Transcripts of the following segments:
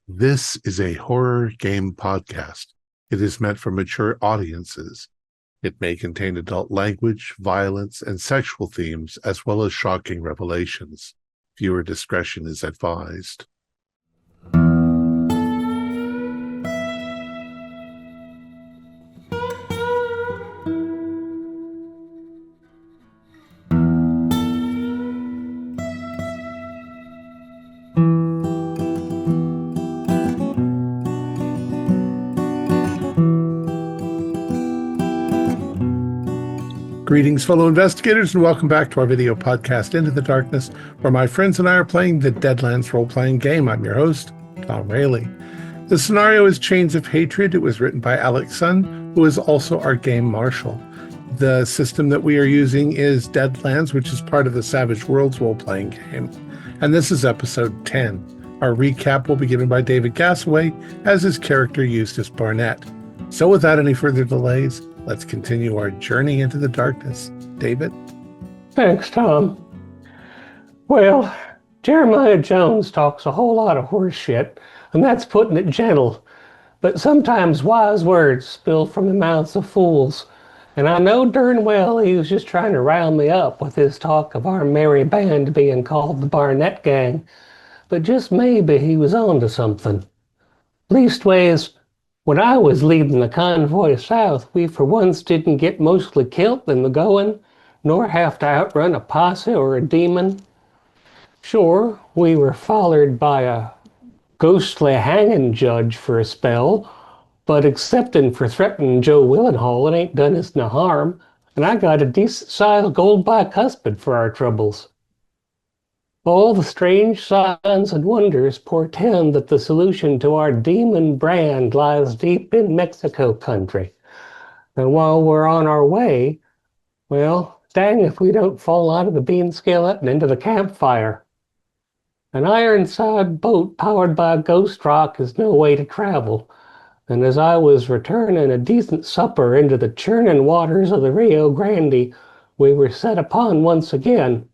This is a horror game podcast. It is meant for mature audiences. It may contain adult language, violence, and sexual themes, as well as shocking revelations. Viewer discretion is advised. Greetings, fellow investigators, and welcome back to our video podcast, Into the Darkness, where my friends and I are playing the Deadlands role-playing game. I'm your host, Thom Raley. The scenario is Chains of Hatred. It was written by Alex Sun, who is also our game marshal. The system that we are using is Deadlands, which is part of the Savage Worlds role-playing game. And this is episode 10. Our recap will be given by David Gassaway as his character Eustace Barnett. So without any further delays, let's continue our journey into the darkness. David? Thanks, Tom. Well, Jeremiah Jones talks a whole lot of horse shit, and that's putting it gentle. But sometimes wise words spill from the mouths of fools, and I know darn well he was just trying to rile me up with his talk of our merry band being called the Barnett Gang. But just maybe he was on to something. Leastways, when I was leading the convoy south, we for once didn't get mostly killed in the going, nor have to outrun a posse or a demon. Sure, we were followed by a ghostly hanging judge for a spell, but excepting for threatening Joe Willenhall, it ain't done us no harm, and I got a decent-sized gold bicuspid for our troubles. All the strange signs and wonders portend that the solution to our demon brand lies deep in Mexico country. And while we're on our way, well, dang if we don't fall out of the bean skillet and into the campfire. An Ironside boat powered by a ghost rock is no way to travel, and as I was returning a decent supper into the churning waters of the Rio Grande, we were set upon once again,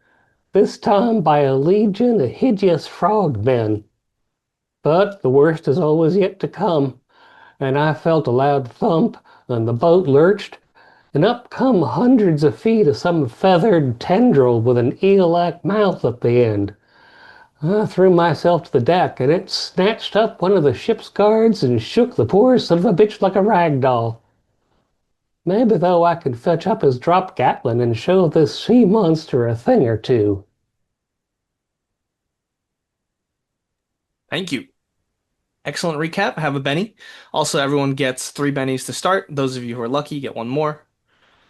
this time by a legion of hideous frogmen. But the worst is always yet to come, and I felt a loud thump, and the boat lurched, and up come hundreds of feet of some feathered tendril with an eel-like mouth at the end. I threw myself to the deck, and it snatched up one of the ship's guards and shook the poor son of a bitch like a rag doll. Maybe, though, I could fetch up his drop Gatlin and show this sea monster a thing or two. Thank you. Excellent recap. Have a Benny. Also, everyone gets 3 bennies to start. Those of you who are lucky get 1 more.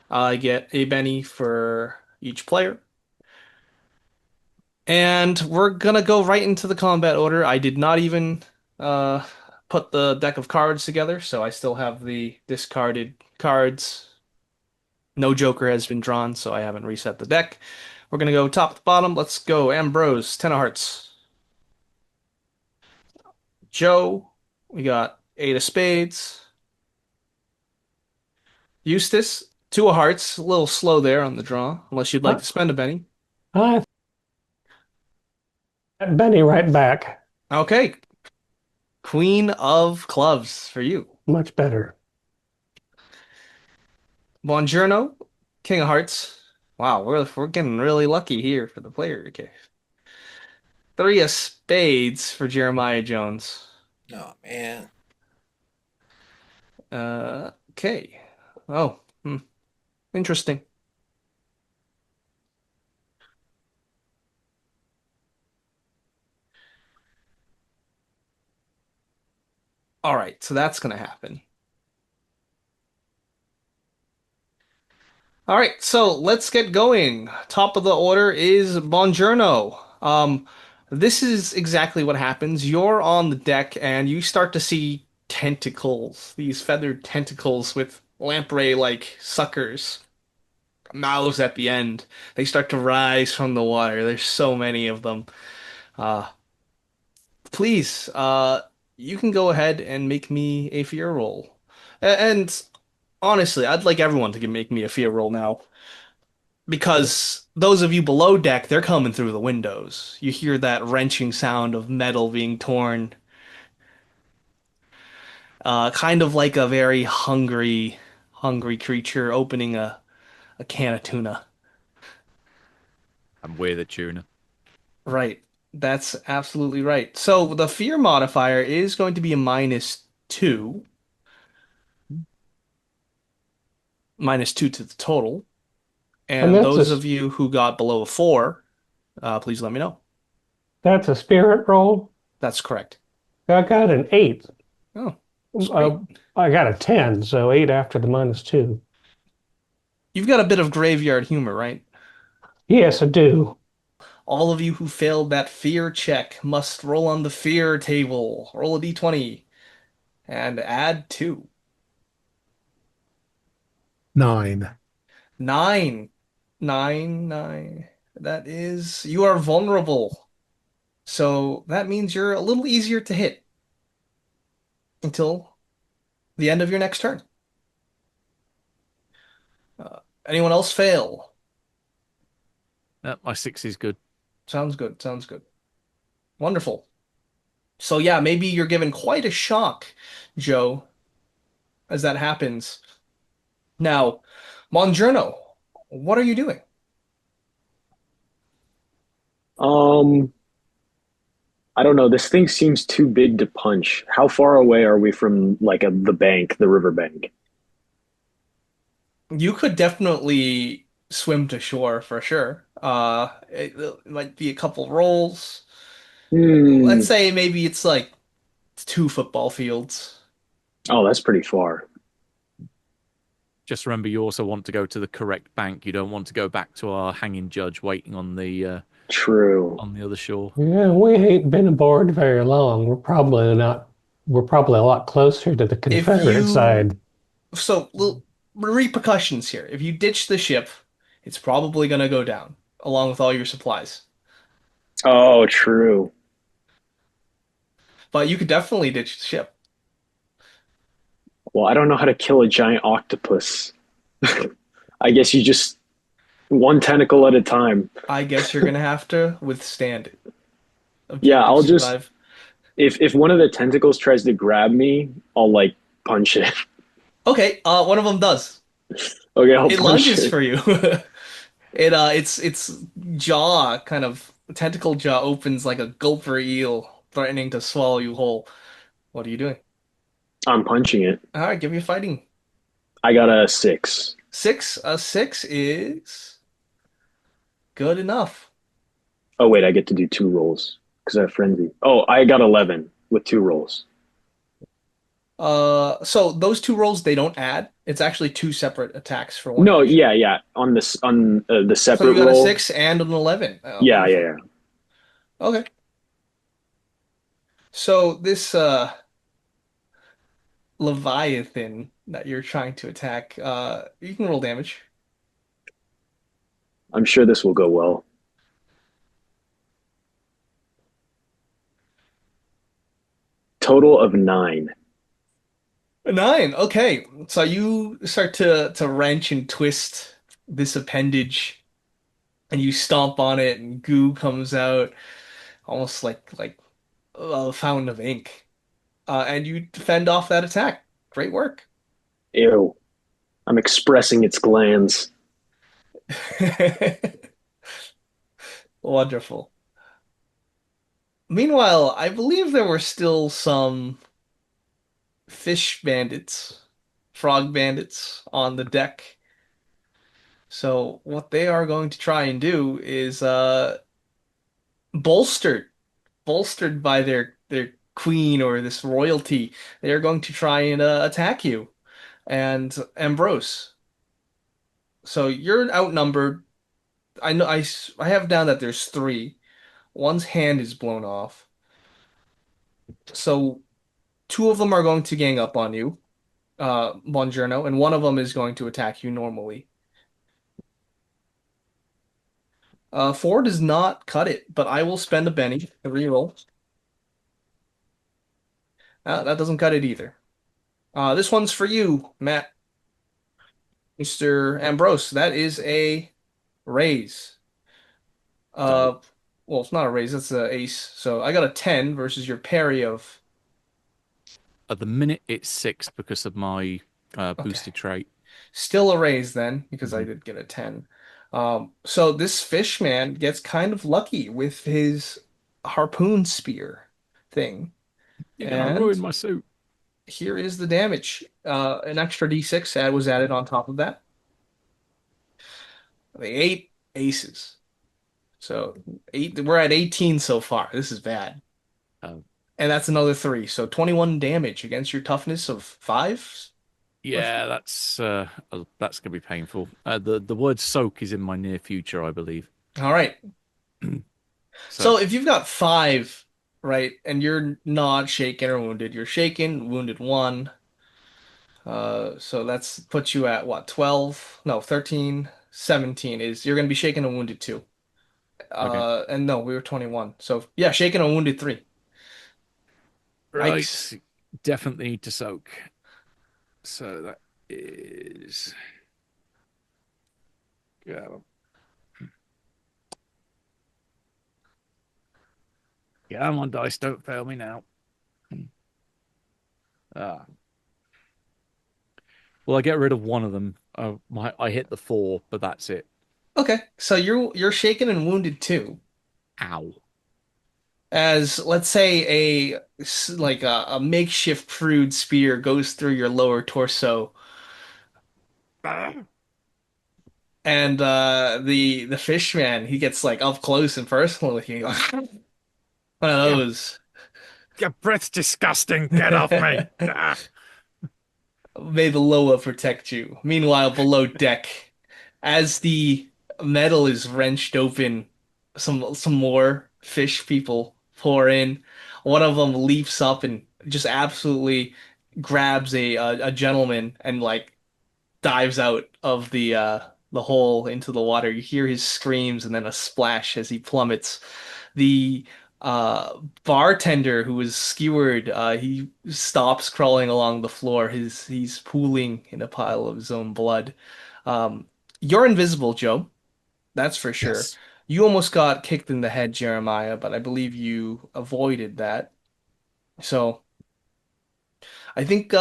I get a Benny for each player. And we're gonna go right into the combat order. I did not even put the deck of cards together, so I still have the discarded cards. No Joker has been drawn, so I haven't reset the deck. We're gonna go top to bottom. Let's go Ambrose, 10 of hearts. Joe, we got 8 of spades. Eustace, 2 of hearts. A little slow there on the draw, unless you'd like to spend a Benny. I Benny right back. Okay. Queen of clubs for you. Much better. Buongiorno, King of Hearts. Wow, we're getting really lucky here for the player. Okay. 3 of spades for Jeremiah Jones. Oh, man. Okay. Oh, interesting. All right, so that's gonna happen. All right, so let's get going. Top of the order is Buongiorno. This is exactly what happens. You're on the deck and you start to see tentacles, these feathered tentacles with lamprey-like suckers, mouths at the end. They start to rise from the water. There's so many of them. Uh, please, you can go ahead and make me a fear roll. And honestly, I'd like everyone to make me a fear roll now. Because those of you below deck, they're coming through the windows. You hear that wrenching sound of metal being torn. Kind of like a very hungry creature opening a can of tuna. And we're the tuna. Right. That's absolutely right. So the fear modifier is going to be a -2, -2 to the total. And And those of you who got below a 4, please let me know. that's a spirit roll. That's correct. I got an 8. Oh, Uh, sweet. I got a 10, so 8 after the -2. You've got a bit of graveyard humor, right? Yes, I do. All of you who failed that fear check must roll on the fear table. Roll a d20 and add 2. 9. 9. 9, 9. That is, you are vulnerable. So that means you're a little easier to hit until the end of your next turn. Anyone else fail? My 6 is good. Sounds good. Sounds good. Wonderful. So yeah, maybe you're given quite a shock, Joe, as that happens. Now, Mongerno, what are you doing? Um, I don't know. This thing seems too big to punch. How far away are we from like the bank, the river bank? You could definitely swim to shore for sure. It might be a couple rolls. Let's Hmm. say maybe it's like 2 football fields. Oh, that's pretty far. Just remember, you also want to go to the correct bank. You don't want to go back to our hanging judge waiting True. on the other shore. Yeah, we ain't been aboard very long. We're probably a lot closer to the If Confederate you side. so little repercussions here. If you ditch the ship, it's probably gonna go down along with all your supplies. Oh, true. But you could definitely ditch the ship. Well, I don't know how to kill a giant octopus. I guess you just one tentacle at a time. I guess you're gonna have to withstand it. Yeah, Objective I'll just survive. if one of the tentacles tries to grab me, I'll like punch it. Okay, one of them does. Okay, I'll It punch lunges it. for you. Its jaw kind of tentacle jaw opens like a gulper eel, threatening to swallow you whole. What are you doing? I'm punching it. All right, give me a fighting. I got a 6. 6. A 6 is good enough. Oh wait, I get to do 2 rolls because I have frenzy. Oh, I got 11 with 2 rolls. So those 2 rolls they don't add. It's actually 2 separate attacks for one No, action. yeah, yeah. On this on the So you separate got a roll. 6 and an 11. Oh, Yeah, yeah, wonderful. yeah. Okay. So this Leviathan that you're trying to attack, you can roll damage. I'm sure this will go well. Total of 9. A 9. Okay. So you start to wrench and twist this appendage and you stomp on it and goo comes out almost like a fountain of ink. And you fend off that attack. Great work. Ew. I'm expressing its glands. Wonderful. Meanwhile, I believe there were still some fish bandits, frog bandits on the deck. So what they are going to try and do is bolstered bolstered by their queen or this royalty, they are going to try and attack you and Ambrose. So you're outnumbered. I know I have down that there's 3. One's hand is blown off. So 2 of them are going to gang up on you, Bongiorno, and one of them is going to attack you normally. 4 does not cut it, but I will spend a Benny to reroll. That doesn't cut it either. This one's for you, Matt, Mr. Ambrose. That is a raise. Dope. Uh, well, it's not a raise, that's an ace. So I got a 10 versus your parry of At the minute, it's 6 because of my Okay. boosted trait. Still a raise then, because I Mhm. did get a 10. So this fish man gets kind of lucky with his harpoon spear thing. You're gonna And ruin my suit. here is the damage. An extra D6 was added on top of that. The 8 aces. So we're at 18 so far. This is bad. Oh, And that's another 3. So 21 damage against your toughness of 5. yeah, that's gonna be painful. The word soak is in my near future, I believe. All right. So So if you've got 5, right, and you're not shaken or wounded, you're shaken, wounded 1. So that's puts you at what, 12? No, 13, 17 is you're going to be shaken and wounded 2. okay, And no, we were 21. So yeah, shaken and wounded 3. Yikes. right, definitely need to soak. So that is go. Come on, dice, don't fail me now. Ah, well, I get rid of one of them. I hit the 4, but that's it. Okay, so you're shaken and wounded 2. Ow. As let's say like a makeshift crude spear goes through your lower torso, Ah, and the fish man he gets like up close and personal with you. One of your, those. your breath's disgusting. Get off me. Ah. May the Loa protect you. Meanwhile, below deck, as the metal is wrenched open, some more fish people pour in. One of them leaps up and just absolutely grabs a gentleman and like dives out of the hole into the water. You hear his screams and then a splash as he plummets. The bartender who was skewered, he stops crawling along the floor. He's pooling in a pile of his own blood. You're invisible, Joe. That's for sure. Yes. You almost got kicked in the head, Jeremiah, but I believe you avoided that. So I think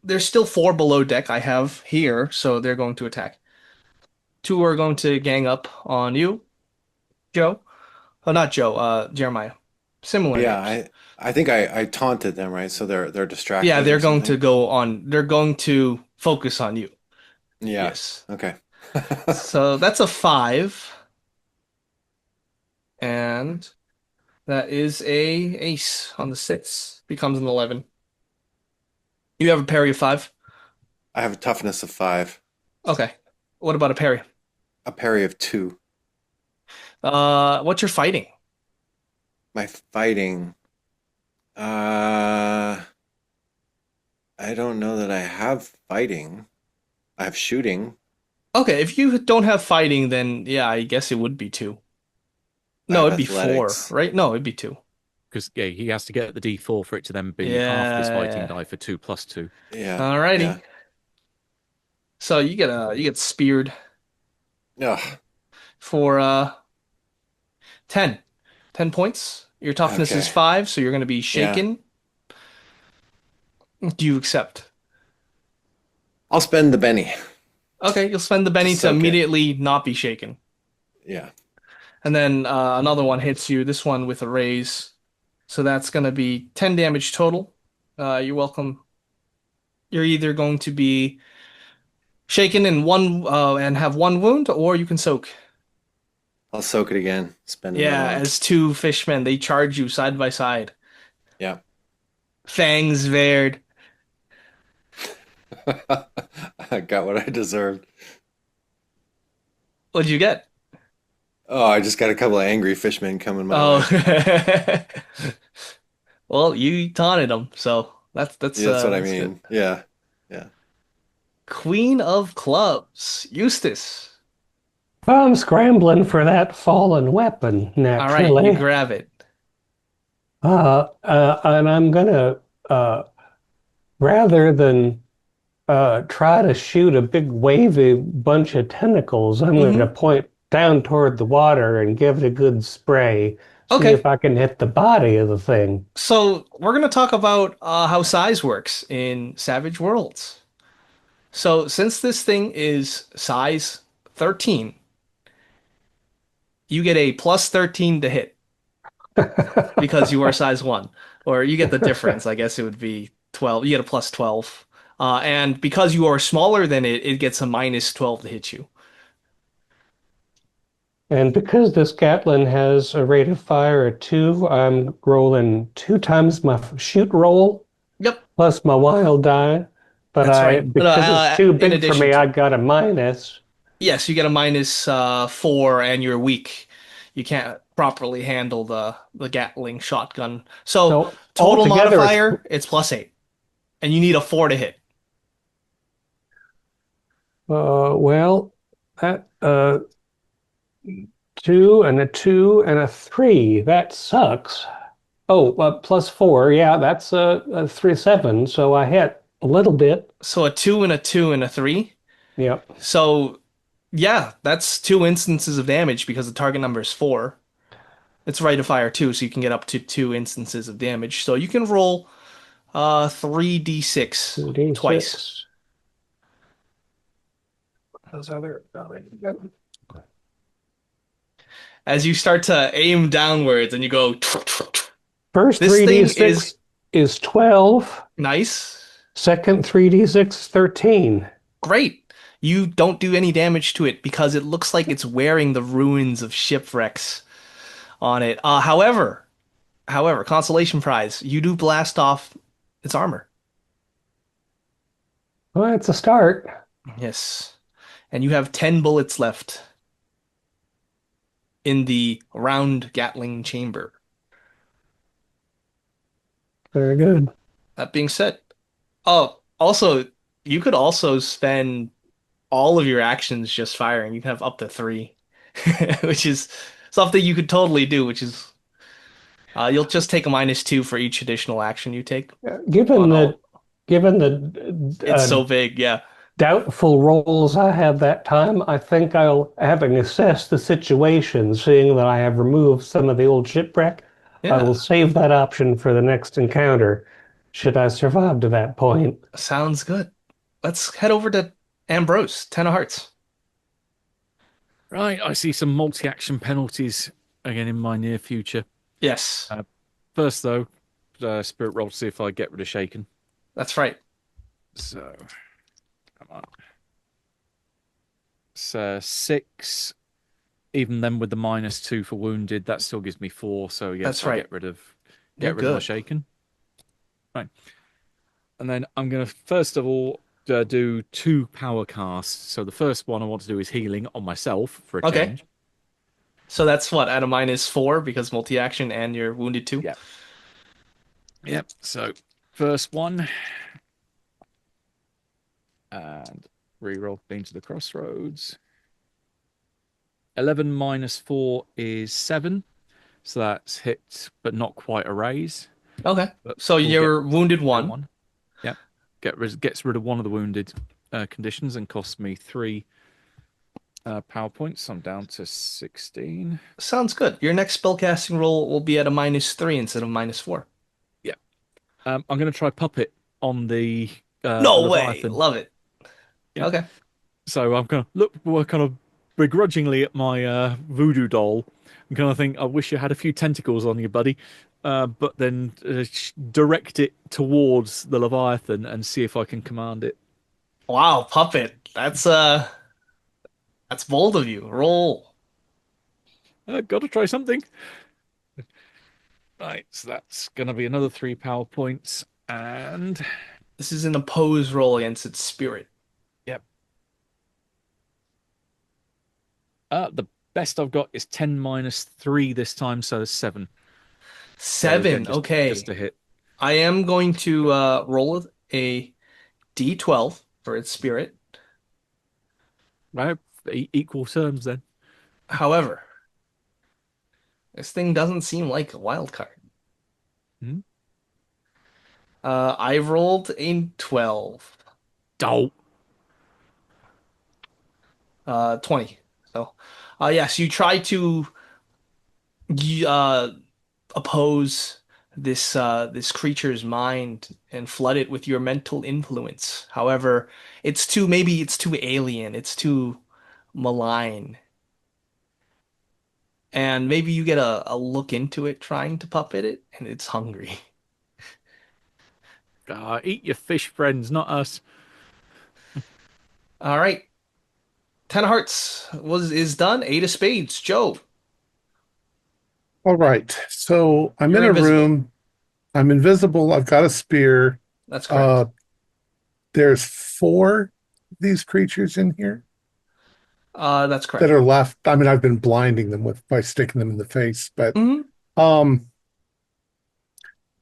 there's still 4 below deck I have here, so they're going to attack. 2 are going to gang up on you, Joe. Oh, not Joe, Jeremiah. Similar Yeah, names. I think I taunted them, right? So they're Yeah, distracted they're or going to something. go on. They're going to focus on you. Yeah. Yes. Okay. So that's a 5, and that is a ace on the 6. Becomes an 11. You have a parry of 5. I have a toughness of 5, Okay. What about a parry? a parry of 2. What's your fighting? My fighting, uh, I don't know that I have fighting. I have shooting. Okay, if you don't have fighting, then yeah, I guess it would be 2. I No, have it'd be 4, athletics. right? No, it'd be 2. Because yeah, he has to get the D4 for it to then be half of his fighting Yeah. die for 2 plus 2. Yeah. Alrighty. Yeah. So you get speared Ugh. for 10. 10 points. Your toughness is Okay. 5, so you're going to be Yeah. shaken. Do you accept? I'll spend the Benny Okay, you'll spend the to Benny to soak it. immediately not be shaken. Yeah. And then another one hits you, this one with a raise. So that's going to be 10 damage total. You're welcome. You're either going to be shaken in one and have 1 wound, or you can soak. I'll soak it again. Spend another Yeah, one. as 2 fishmen, they charge you side by side. Yeah. Fangs bared. I got what I deserved. What'd you get? Oh, I just got a couple of angry fishmen coming my Oh, way. well, you taunted them, so Yeah, that's what I that's good. mean. Yeah. Yeah. Queen of Clubs, Eustace. I'm scrambling for that fallen weapon, All right, you naturally. grab it. And I'm gonna, rather than try to shoot a big wavy bunch of tentacles, I'm going to Mm-hmm. point down toward the water and give it a good spray See Okay, if I can hit the body of the thing. so we're gonna talk about how size works in Savage Worlds. So since this thing is size 13, you get a plus 13 to hit because you are size 1. Or you get the difference. I guess it would be 12. You get a plus 12. And because you are smaller than it, it gets a minus 12 to hit you. And because this Gatlin has a rate of fire of 2, I'm rolling 2 times my shoot roll Yep, plus my wild die. But that's right. because it's too In big for addition me, to, I got a minus. yes, you get a minus 4 and you're weak. You can't properly handle the Gatling shotgun. So So total altogether, modifier, it's plus 8. And you need a 4 to hit. well, that 2 and a 2 and a 3. That sucks. Oh, plus 4. Yeah, that's a 3, 7. So I hit a little bit. So a 2 and a 2 and a 3. Yep. So yeah, that's 2 instances of damage because the target number is 4. It's rate of fire 2, so you can get up to 2 instances of damage. So you can roll 3d6 twice. 2d6. Those other. As you start to aim downwards and you go, First this thing 3d6 is is 12. nice. Second 3d6 is 13. Great. You don't do any damage to it because it looks like it's wearing the ruins of shipwrecks on it. However, consolation prize, you do blast off its armor. Well, it's a start. Yes. And you have 10 bullets left in the round Gatling chamber. Very good. That being said, oh, also, you could also spend all of your actions just firing. You can have up to 3, which is something you could totally do, which is you'll just take a minus 2 for each additional action you take Given on the all. given the It's so big, yeah. doubtful rolls I had that time, I think I'll, having assessed the situation, seeing that I have removed some of the old shipwreck, I will Yeah, save that option for the next encounter, should I survive to that point. sounds good. Let's head over to Ambrose, 10 of hearts. Right, I see some multi-action penalties again in my near future. Yes, First, though, spirit roll to see if I get rid of shaken. that's right. So, come on. It's 6. Even then, with the minus 2 for wounded, that still gives me 4. So yes, That's I right. get rid of You're my good. shaken. Right, and then I'm gonna first of all do 2 power casts. So the first one I want to do is healing on myself for a Okay. change. So that's what, at a minus 4 because multi-action and you're wounded too? Yeah. Yep. So first one, and reroll Been to the Crossroads. 11 minus 4 is 7. So that's hit, but not quite a raise. Okay. But So we'll you're wounded get 1. 1. Yep. Gets rid of one of the wounded conditions and costs me 3 power points. I'm down to 16. Sounds good. Your next spellcasting roll will be at a minus 3 instead of minus 4. Yeah. I'm going to try Puppet on the No way. Leviathan. Love it. Yeah. Okay. So I'm going to work kind of begrudgingly at my voodoo doll. I'm kind of think, I wish you had a few tentacles on you, buddy. But then direct it towards the Leviathan and see if I can command it. Wow, puppet. That's bold of you. Roll. Got to try something. Right, so that's going to be another 3 power points. And This is an opposed roll against its spirit. yep. The best I've got is 10 minus 3 this time, so there's 7. So again, 7. Okay. just a hit. I am going to roll a d12 for its spirit. Right, equal terms then. However, this thing doesn't seem like a wild card. Hmm? I rolled a 12. Oh, 20. So, yes, you try to You oppose this creature's mind and flood it with your mental influence. However, maybe it's too alien, it's too malign, and maybe you get a look into it trying to puppet it, and it's hungry. Eat your fish friends, not us. All right, 10 of hearts is done. 8 of spades, Joe. All right. So I'm You're in a invisible. room. I'm invisible. I've got a spear. That's Uh, correct. there's four of these creatures in here That's that correct. are left. I mean, I've been blinding them with by sticking them in the face, but Hmm. um,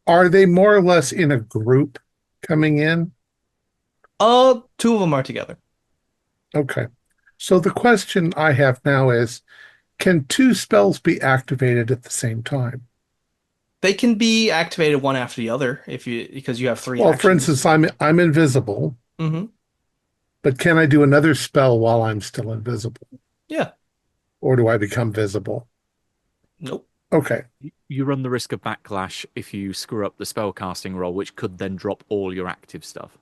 are they more or less in a group coming in? Two of them are together. Okay. So the question I have now is, can two spells be activated at the same time? They can be activated one after the other because you have three Well, for actions. instance, I'm invisible, Hmm. but can I do another spell while I'm still invisible? Yeah. Or do I become visible? Nope. Okay. You run the risk of backlash if you screw up the spellcasting roll, which could then drop all your active stuff.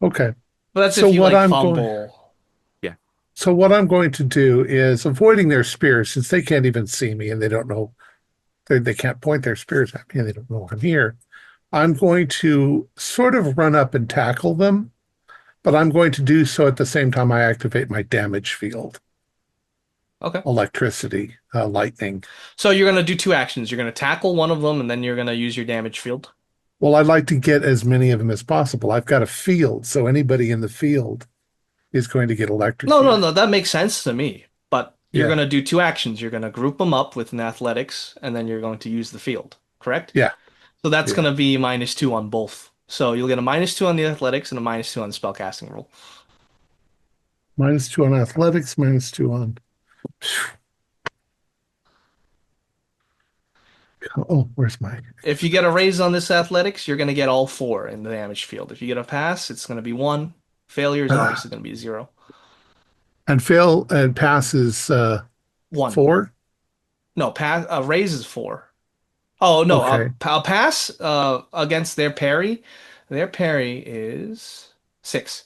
Okay. But that's So if you what like I'm going fumble. Yeah. so what I'm going to do is avoiding their spears since they can't even see me and they don't know they can't point their spears at me and they don't know I'm here. I'm going to sort of run up and tackle them, but I'm going to do so at the same time I activate my damage field, Okay. electricity, lightning. So you're gonna do two actions. You're gonna tackle one of them, and then you're gonna use your damage field. Well, I'd like to get as many of them as possible. I've got a field, so anybody in the field is going to get No, no, electrocuted. no. That makes sense to me. But you're Yeah, gonna do two actions. You're gonna group them up with an athletics, and then you're going to use the field. Correct? yeah, So that's yeah. gonna be -2 on both. So you'll get a -2 on the athletics and a -2 on the spellcasting roll. -2 on athletics, -2 on. Oh, where's my? If you get a raise on this athletics, you're gonna get all four in the damage field. If you get a pass, it's gonna be one. Failure is obviously gonna be 0. And fail and pass is 1. four. No, pass raise is 4. Oh no, Okay. a pass against their parry. Their parry is 6.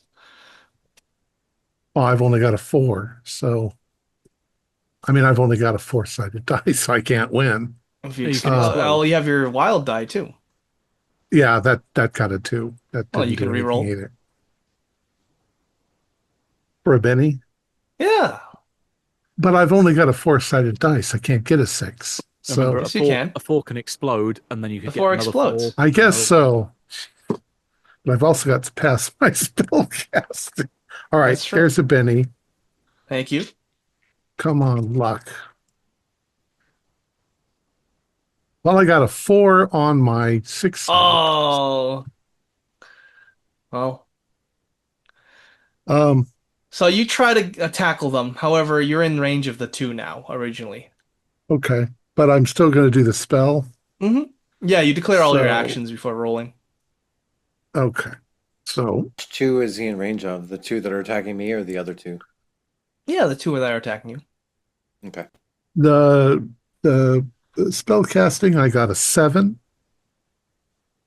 Well, I've only got a four, so I mean I've only got a four-sided dice, so I can't win. If you You can oh, explode. you have your wild die too. Yeah, that got a two. That Well, didn't you can do anything re-roll. either. For a Benny, Yeah, but I've only got a four-sided dice. I can't get a six. Remember, So yes you can. a four can explode, and then you The could get 4 another four. explodes. I guess Another. so. But I've also got to pass my spell casting. All right, That's true. there's a Benny. Thank you. Come on, luck. Well, I got a four on my six-sided dice. Oh, well. Um, So you try to tackle them. However, you're in range of the two now, originally. okay, but I'm still going to do the spell. Hmm. Yeah, you declare all your So, actions before rolling. okay. So Which two is he in range of? The two that are attacking me or the other two? Yeah, the two that are attacking you. Okay. the the spell casting, I got a seven.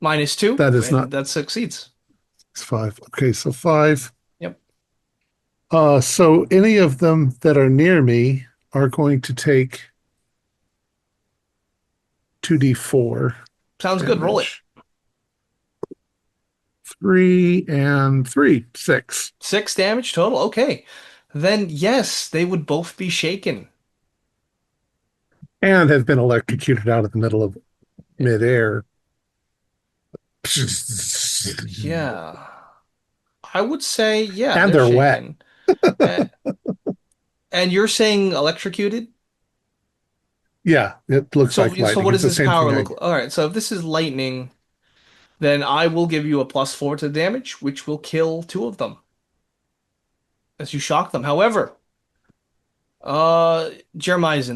-2, That is not and that succeeds. five. Okay, so five. Yep. So any of them that are near me are going to take 2d4 Sounds good. Roll it. damage. Three and three, six. 6 damage total. Okay. Then yes, they would both be shaken. And have been electrocuted out of the middle of midair. Yeah. I would say, yeah, And they're they're wet. shaken. Uh, and you're saying electrocuted? Yeah, it looks So like so lightning. what It's does the this same power thing I look like? All right, so if this is lightning, then I will give you a +4 to the damage, which will kill two of them as you shock them. However, Jeremiah's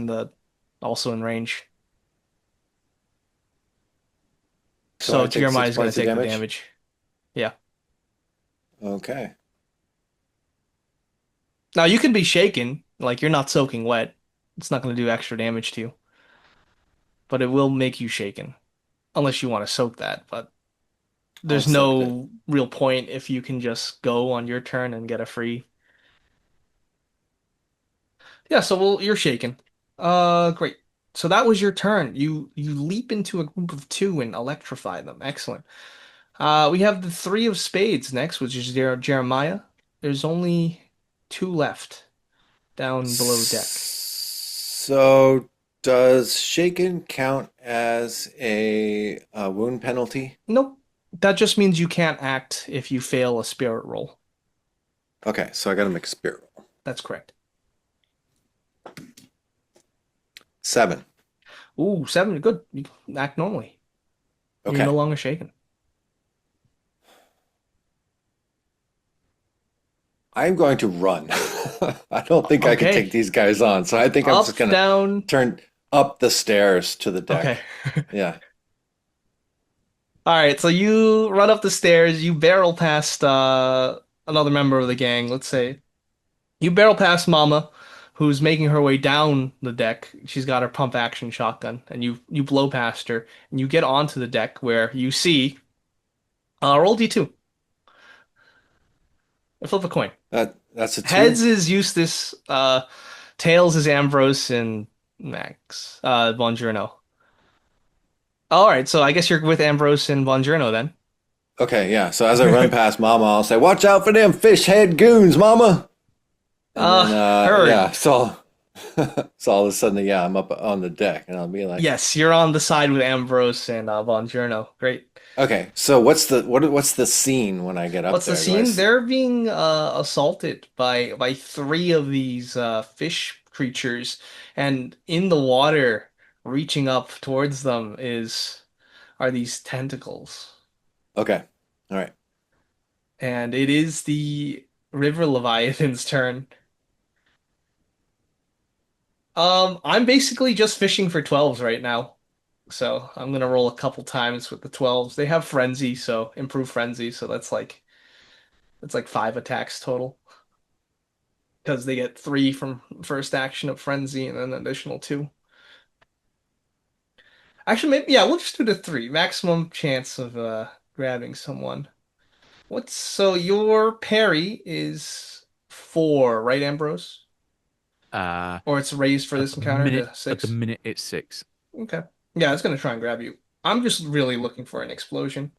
also in range. So So I take six Jeremiah's gonna points of take the damage? damage. Yeah. Okay. Now you can be shaken, like you're not soaking wet. It's not gonna do extra damage to you. but it will make you shaken unless you want to soak that. But I'll there's soak that. no real point if you can just go on your turn and get a free. Yeah, so you're shaken. Great. So that was your turn. You leap into a group of two and electrify them. Excellent. We have the three of spades next, which is Jeremiah. There's only two left down below deck. So, does shaken count as a wound penalty? Nope. That just means you can't act if you fail a spirit roll. Okay, so I got to make a spirit roll. That's correct. 7. Ooh, seven. Good. You can act normally. You're no Okay. longer shaken. I'm going to run. I don't think I can take Okay. these guys on, so I think I'm just Up, gonna down. turn up the stairs to the Okay. deck. Yeah. All right. So you run up the stairs. You barrel past another member of the gang. Let's say you barrel past Mama, who's making her way down the deck. She's got her pump action shotgun, and you blow past her, and you get onto the deck where you see roll D2. Flip a coin. That's a 2. Heads is Eustace, tails is Ambrose, and Max, Bongiorno. All right, so I guess you're with Ambrose and Bongiorno then. Okay, yeah. So as I run past Mama, I'll say, "Watch out for them fish head goons, Mama." And then Heard. yeah, so all of a sudden, yeah, I'm up on the deck and I'll be like, Yes, you're on the side with Ambrose and Bongiorno. Great. "Okay, so what's the scene when I get up What's the there? scene? They're being assaulted by three of these fish creatures, and in the water, reaching up towards them is are these tentacles. Okay. All right. And it is the River Leviathan's turn. I'm basically just fishing for 12s right now. So I'm gonna roll a couple times with the 12s. They have frenzy, so improve frenzy, so that's like five attacks total. Because they get three from first action of frenzy and then an additional two. Actually, maybe yeah, we'll just do the three. Maximum chance of grabbing someone. What's so your parry is four, right, Ambrose? Uh, Or it's raised for at this the encounter minute, to at the six. minute, it's 6. Okay. Yeah, it's gonna try and grab you. I'm just really looking for an explosion.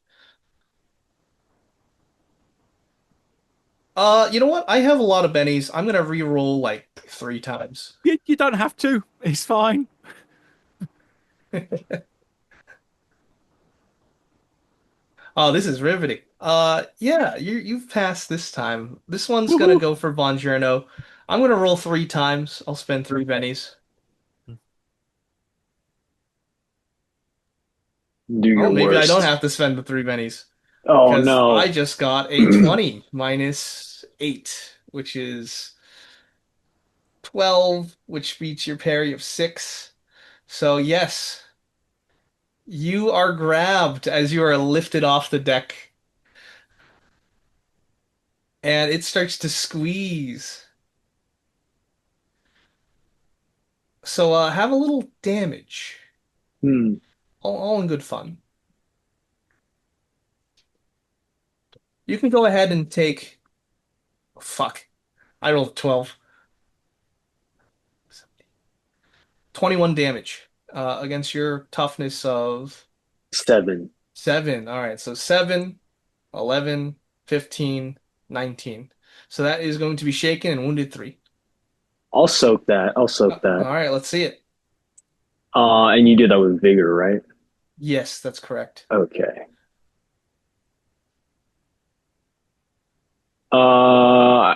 You know what? I have a lot of bennies. I'm gonna re-roll like three times. You don't have to. It's fine. Oh, this is riveting. Yeah, you've passed this time. This one's gonna Woohoo. go for Bongiorno. I'm gonna roll three times. I'll spend three bennies. Do Oh, your maybe I don't worst. have to spend the three bennies Oh because I no. just got a 20 minus 8, which is 12, which beats your parry of 6. So, yes, you are grabbed as you are lifted off the deck, and it starts to squeeze. So, have a little damage. Hmm. All in good fun. You can go ahead and take. Fuck. I rolled 12. 21 damage against your toughness of 7. 7. All right, so 7, 11, 15, 19. So that is going to be shaken and wounded 3. I'll soak that. I'll soak that. All right, let's see it. And you did that with vigor, right? Yes, that's correct. Okay. Uh,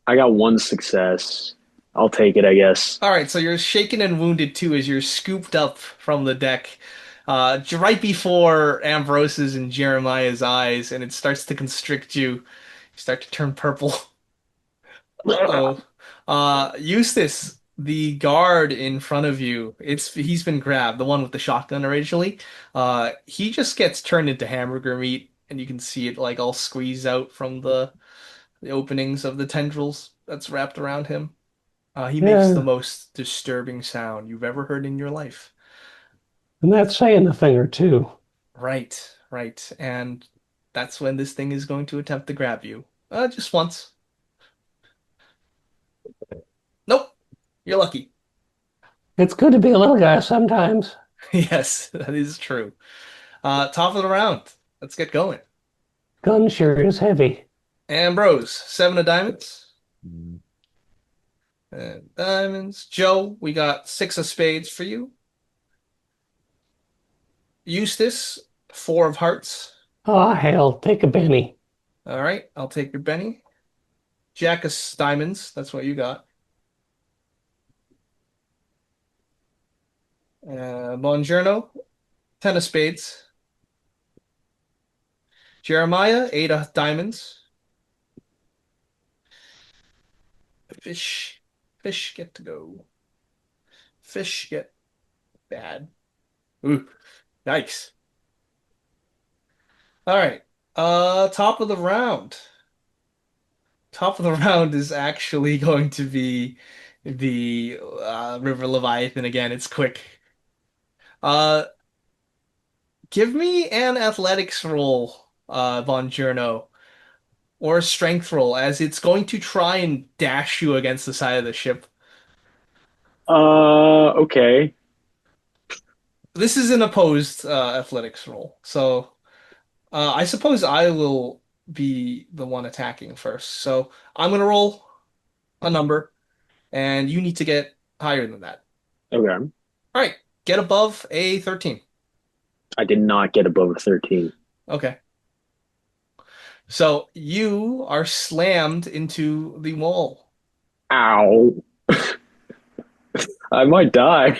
I got one success. I'll take it, I guess. All right, so you're shaken and wounded too as you're scooped up from the deck, right before Ambrose's and Jeremiah's eyes, and it starts to constrict you. You start to turn purple. Uh-oh. Eustace, the guard in front of you, he's been grabbed, the one with the shotgun originally. He just gets turned into hamburger meat, and you can see it like all squeezed out from the openings of the tendrils that's wrapped around him. He makes the Yeah. most disturbing sound you've ever heard in your life. And that's saying a thing or two. Right, right. And that's when this thing is going to attempt to grab you. Just once. Nope. You're lucky. It's good to be a little guy sometimes. Yes, that is true. Top of the round. Let's get going. Gun sure is heavy. Ambrose, 7 of diamonds. Mm. And diamonds. Joe, we got 6 of spades for you. Eustace, 4 of hearts. Oh, hell, take a Benny. All right, I'll take your Benny. Jack of diamonds. That's what you got. Bongiorno, 10 of spades. Jeremiah, 8 of diamonds. Fish. Fish get to go. Fish get bad. Ooh, nice. All right. Top of the round. Top of the round is actually going to be the River Leviathan again. It's quick. Uh, Give me an athletics roll, Bongiorno, or a strength roll, as it's going to try and dash you against the side of the ship. Okay. This is an opposed athletics roll, so I suppose I will be the one attacking first. So I'm gonna roll a number, and you need to get higher than that. Okay. All right, get above a 13. I did not get above a 13. Okay. So you are slammed into the wall. Ow. I might die.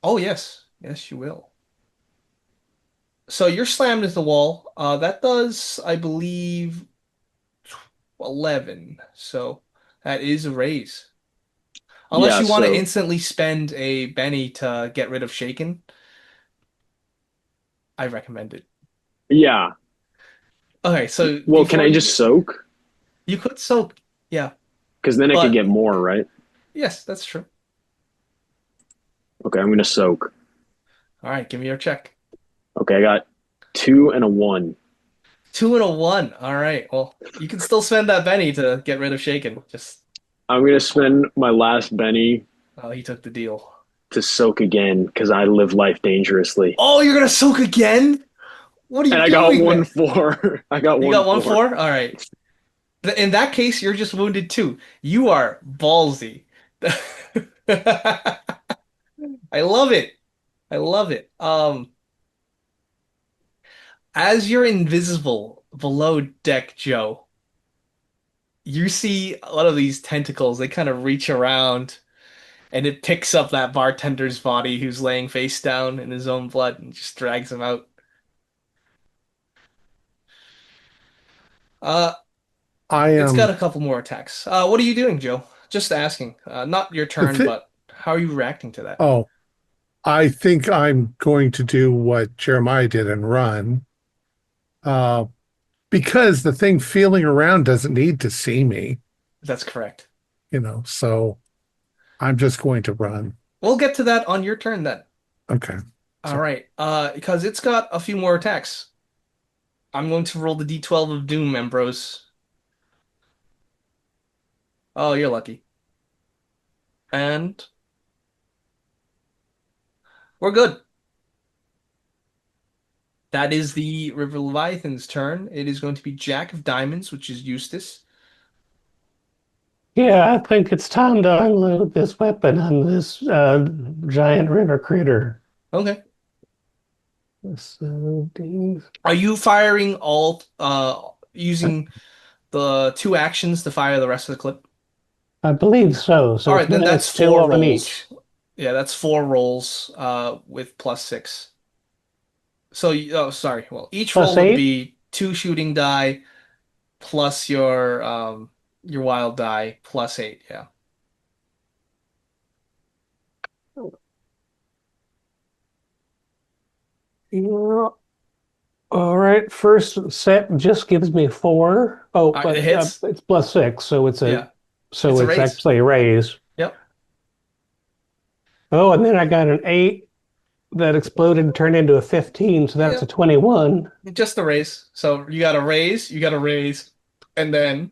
Oh, yes. Yes, you will. So you're slammed into the wall. That does, I believe, 11. So that is a raise. Unless Yeah, you want to so instantly spend a Benny to get rid of Shaken, I recommend it. yeah. Okay, so Well, can before I just soak? you could soak, yeah, Because then I could but get more, right? yes, that's true. Okay, I'm gonna soak. All right, give me your check. Okay, I got 2 and a 1. 2 and a 1. All right. Well, you can still spend that Benny to get rid of Shaken. Just I'm gonna spend my last Benny he took the deal. to soak again because I live life dangerously. Oh, you're gonna soak again? What are And you I got doing, one man? four. I got You one got one four. four? All right. In that case, you're just wounded too. You are ballsy. I love it. I love it. As you're invisible below deck, Joe, you see one of these tentacles. They kind of reach around and it picks up that bartender's body who's laying face down in his own blood and just drags him out. Uh, I it's got am a couple more attacks. What are you doing, Joe? Just asking. Not your the turn, fit. but how are you reacting to that? Oh, I think I'm going to do what Jeremiah did and run. Uh, because the thing feeling around doesn't need to see me, That's correct. so I'm just going to run. We'll get to that on your turn then. Okay. All So right. Because it's got a few more attacks. I'm going to roll the D12 of Doom, Ambrose. Oh, you're lucky. And we're good. That is the River Leviathan's turn. It is going to be Jack of Diamonds, which is Eustace. Yeah, I think it's time to unload this weapon on this giant river critter. Okay. So, these- Are you firing all using the 2 actions to fire the rest of the clip? I believe so. All So it's right, then that's minus two four on each. rolls. Yeah, that's 4 rolls with +6. So, oh, sorry. Well, each roll Plus would eight? be 2 shooting die plus your wild die +8. Yeah. Yeah. All right. First set just gives me four. Oh, All right, it but hits. it's +6, so Yeah, so it's a it's raise. actually a raise. Yep. Oh, and then I got an 8 that exploded turned into a 15, so that's Yeah, a 21. just a raise. So you got a raise, and then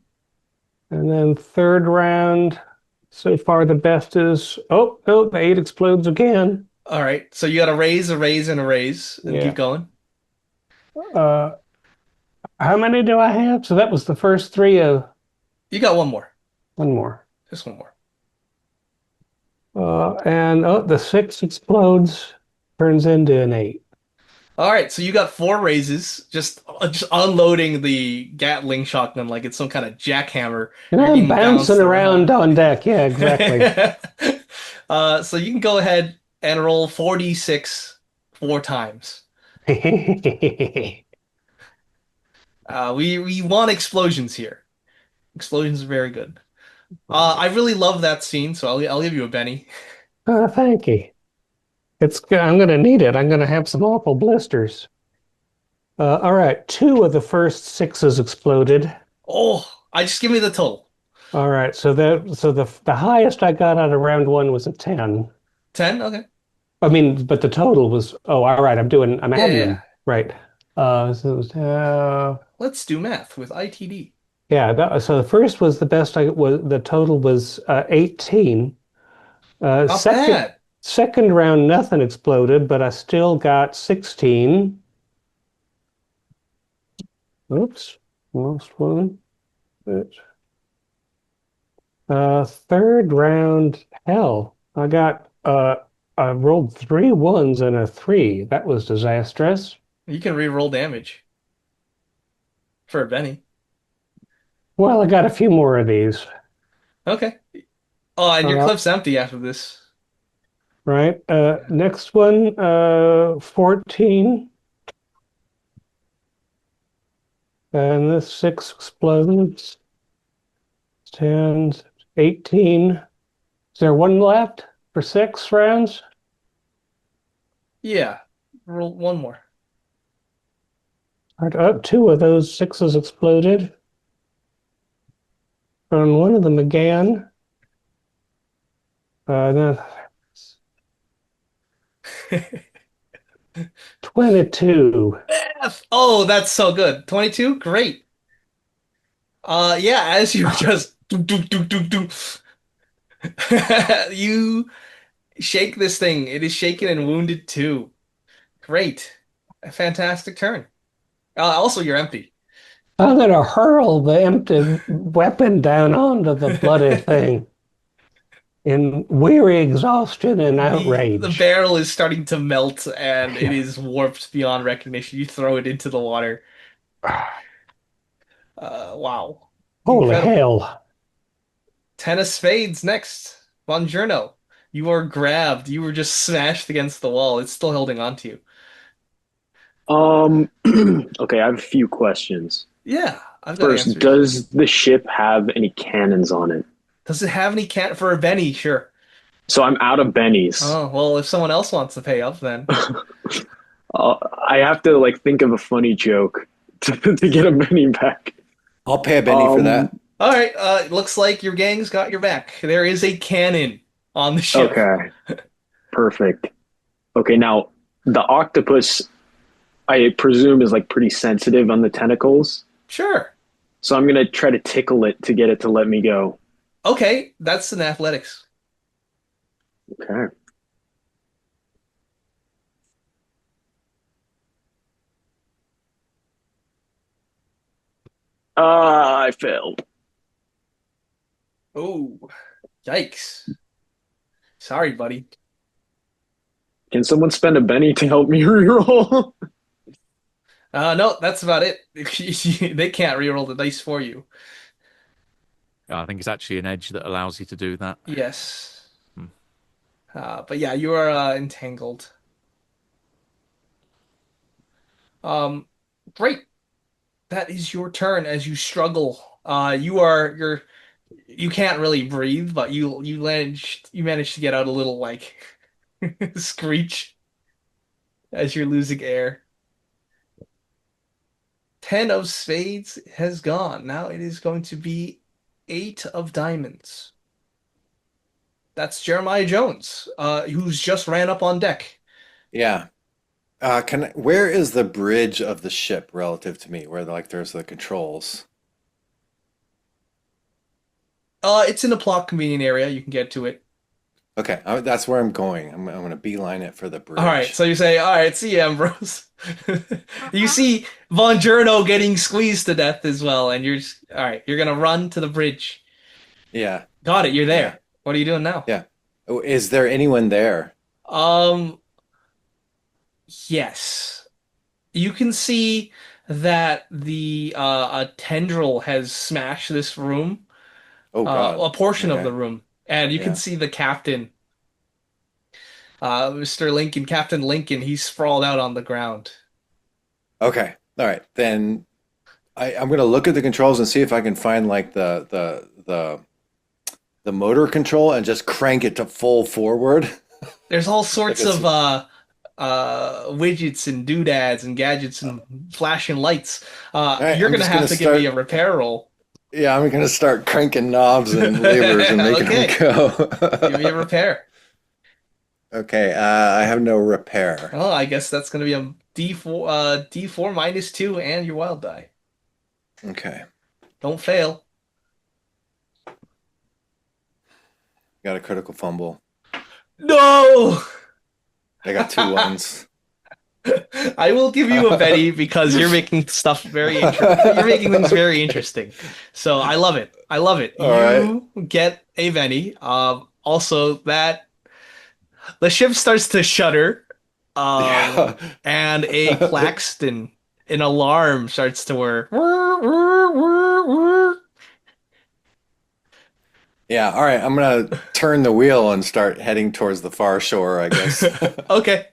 And then third round, so far the best is the 8 explodes again. all right. So you got a raise, and a raise, and keep Yeah. going. Uh, how many do I have? So that was the first three of You got one more, one more. just one more. And the 6 explodes, turns into an 8. All right, so you got four raises, just unloading the Gatling shotgun like it's some kind of jackhammer. And You're I'm getting bouncing bounced around around. on deck. Yeah, exactly. So you can go ahead and roll 4d6 four times. We want explosions here. Explosions are very good. I really love that scene, so I'll give you a Benny. Thank you. I'm gonna need it. I'm gonna have some awful blisters. All right, 2 of the first 6s exploded. Oh, I just give me the total. All right, so the highest I got out of round 1 was a 10. 10? Okay. I mean, but the total was all right. I'm Yeah, adding yeah, yeah. them right. So it was, Let's do math with ITD. yeah. So the first was the best I was. The total was 18. Uh, Not second bad. second round, nothing exploded, but I still got 16. Oops, lost one. Third round, hell, I rolled 3 1s and a 3. That was disastrous. You can re-roll damage for a Benny. Well, I got a few more of these. Okay. Oh, and your Uh, clip's empty after this. right. Next one, 14. And this 6 explodes. 10, 18. Is there one left for 6 rounds? Yeah. Roll one more. Right, 2 of those 6s exploded. And one of them again. No, 22. Oh, that's so good. 22? Great. Yeah, as you just you shake this thing. It is shaken and wounded too. Great. A fantastic turn. Also, you're empty. I'm gonna hurl the empty weapon down onto the bloody thing in weary exhaustion and The outrage. barrel is starting to melt and it is warped beyond recognition. You throw it into the water. Wow. Holy Incredible. hell. Ten of spades next. Buongiorno. You are grabbed. You were just smashed against the wall. It's still holding on to you. Um, okay, I have a few questions. Yeah, I've got First, answers. does the ship have any cannons on it? Does it have any can for a Benny? Sure. So I'm out of bennies. Oh, well, if someone else wants to pay up, then. I have to like think of a funny joke to get a benny back. I'll pay a Benny for that. All right, looks like your gang's got your back. There is a cannon on the ship. Okay, perfect. Okay, now the octopus, I presume, is like pretty sensitive on the tentacles. Sure. So I'm gonna try to tickle it to get it to let me go. Okay, that's an athletics. Okay. I failed. Oh, yikes. Sorry, buddy. Can someone spend a Benny to help me reroll? No, that's about it. They can't reroll the dice for you. I think it's actually an edge that allows you to do that. Yes. Hmm. But yeah, you are entangled. Great. That is your turn as you struggle. You can't really breathe, but you managed to get out a little like screech as you're losing air. Ten of spades has gone. Now it is going to be eight of diamonds. That's Jeremiah Jones, who's just ran up on deck. Yeah. Where is the bridge of the ship relative to me? Where like there's the controls. It's in a plot convenient area. You can get to it. Okay, that's where I'm going. I'm gonna beeline it for the All right, bridge. so you say, all right, see you, Ambrose. You see Von Journo getting squeezed to death as well, and all right, you're gonna run to the bridge. Yeah, Got it, you're yeah, there. What are you doing now? yeah. Oh, is there anyone there? Um, yes. You can see that a tendril has smashed this room, Oh God. a portion of Okay. the room, and you can Yeah. see the captain, Mr. Lincoln, Captain Lincoln. He's sprawled out on the ground. Okay. All right. Then I'm gonna look at the controls and see if I can find like the motor control and just crank it to full forward. There's all Like sorts it's of widgets and doodads and gadgets and flashing lights. all right. You're I'm gonna just have gonna to give me a start. repair roll. Yeah, I'm gonna start cranking knobs and levers and making them Okay, give me a go. repair. Okay. I have no repair. Oh, I guess that's gonna be a D4, D4 -2 and your wild die. Okay. Don't fail. Got a critical fumble. No! I got two ones. I will give you a Betty because you're making stuff very interesting. You're making things very interesting. So I love it. I love it. All right. You get a Benny. Also that the ship starts to shudder. Yeah. And a klaxon, an alarm starts to whir. Yeah, all right. I'm gonna turn the wheel and start heading towards the far shore, I guess. Okay.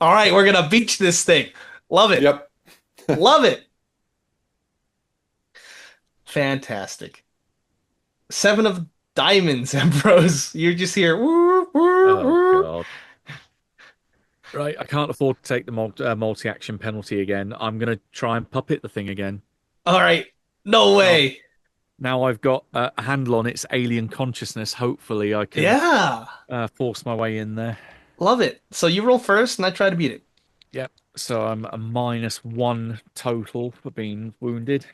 All right, we're gonna beach this thing. Love it. Yep. Love it. Fantastic. Seven of diamonds, Ambrose. You're just here. Oh God. Right, I can't afford to take the multi-action penalty again. I'm gonna try and puppet the thing again. All right. No Now, way. now I've got a handle on its alien consciousness. Hopefully, I can Yeah. force my way in there. Love it. So you roll first and I try to beat it. Yep. So I'm a -1 total for being wounded.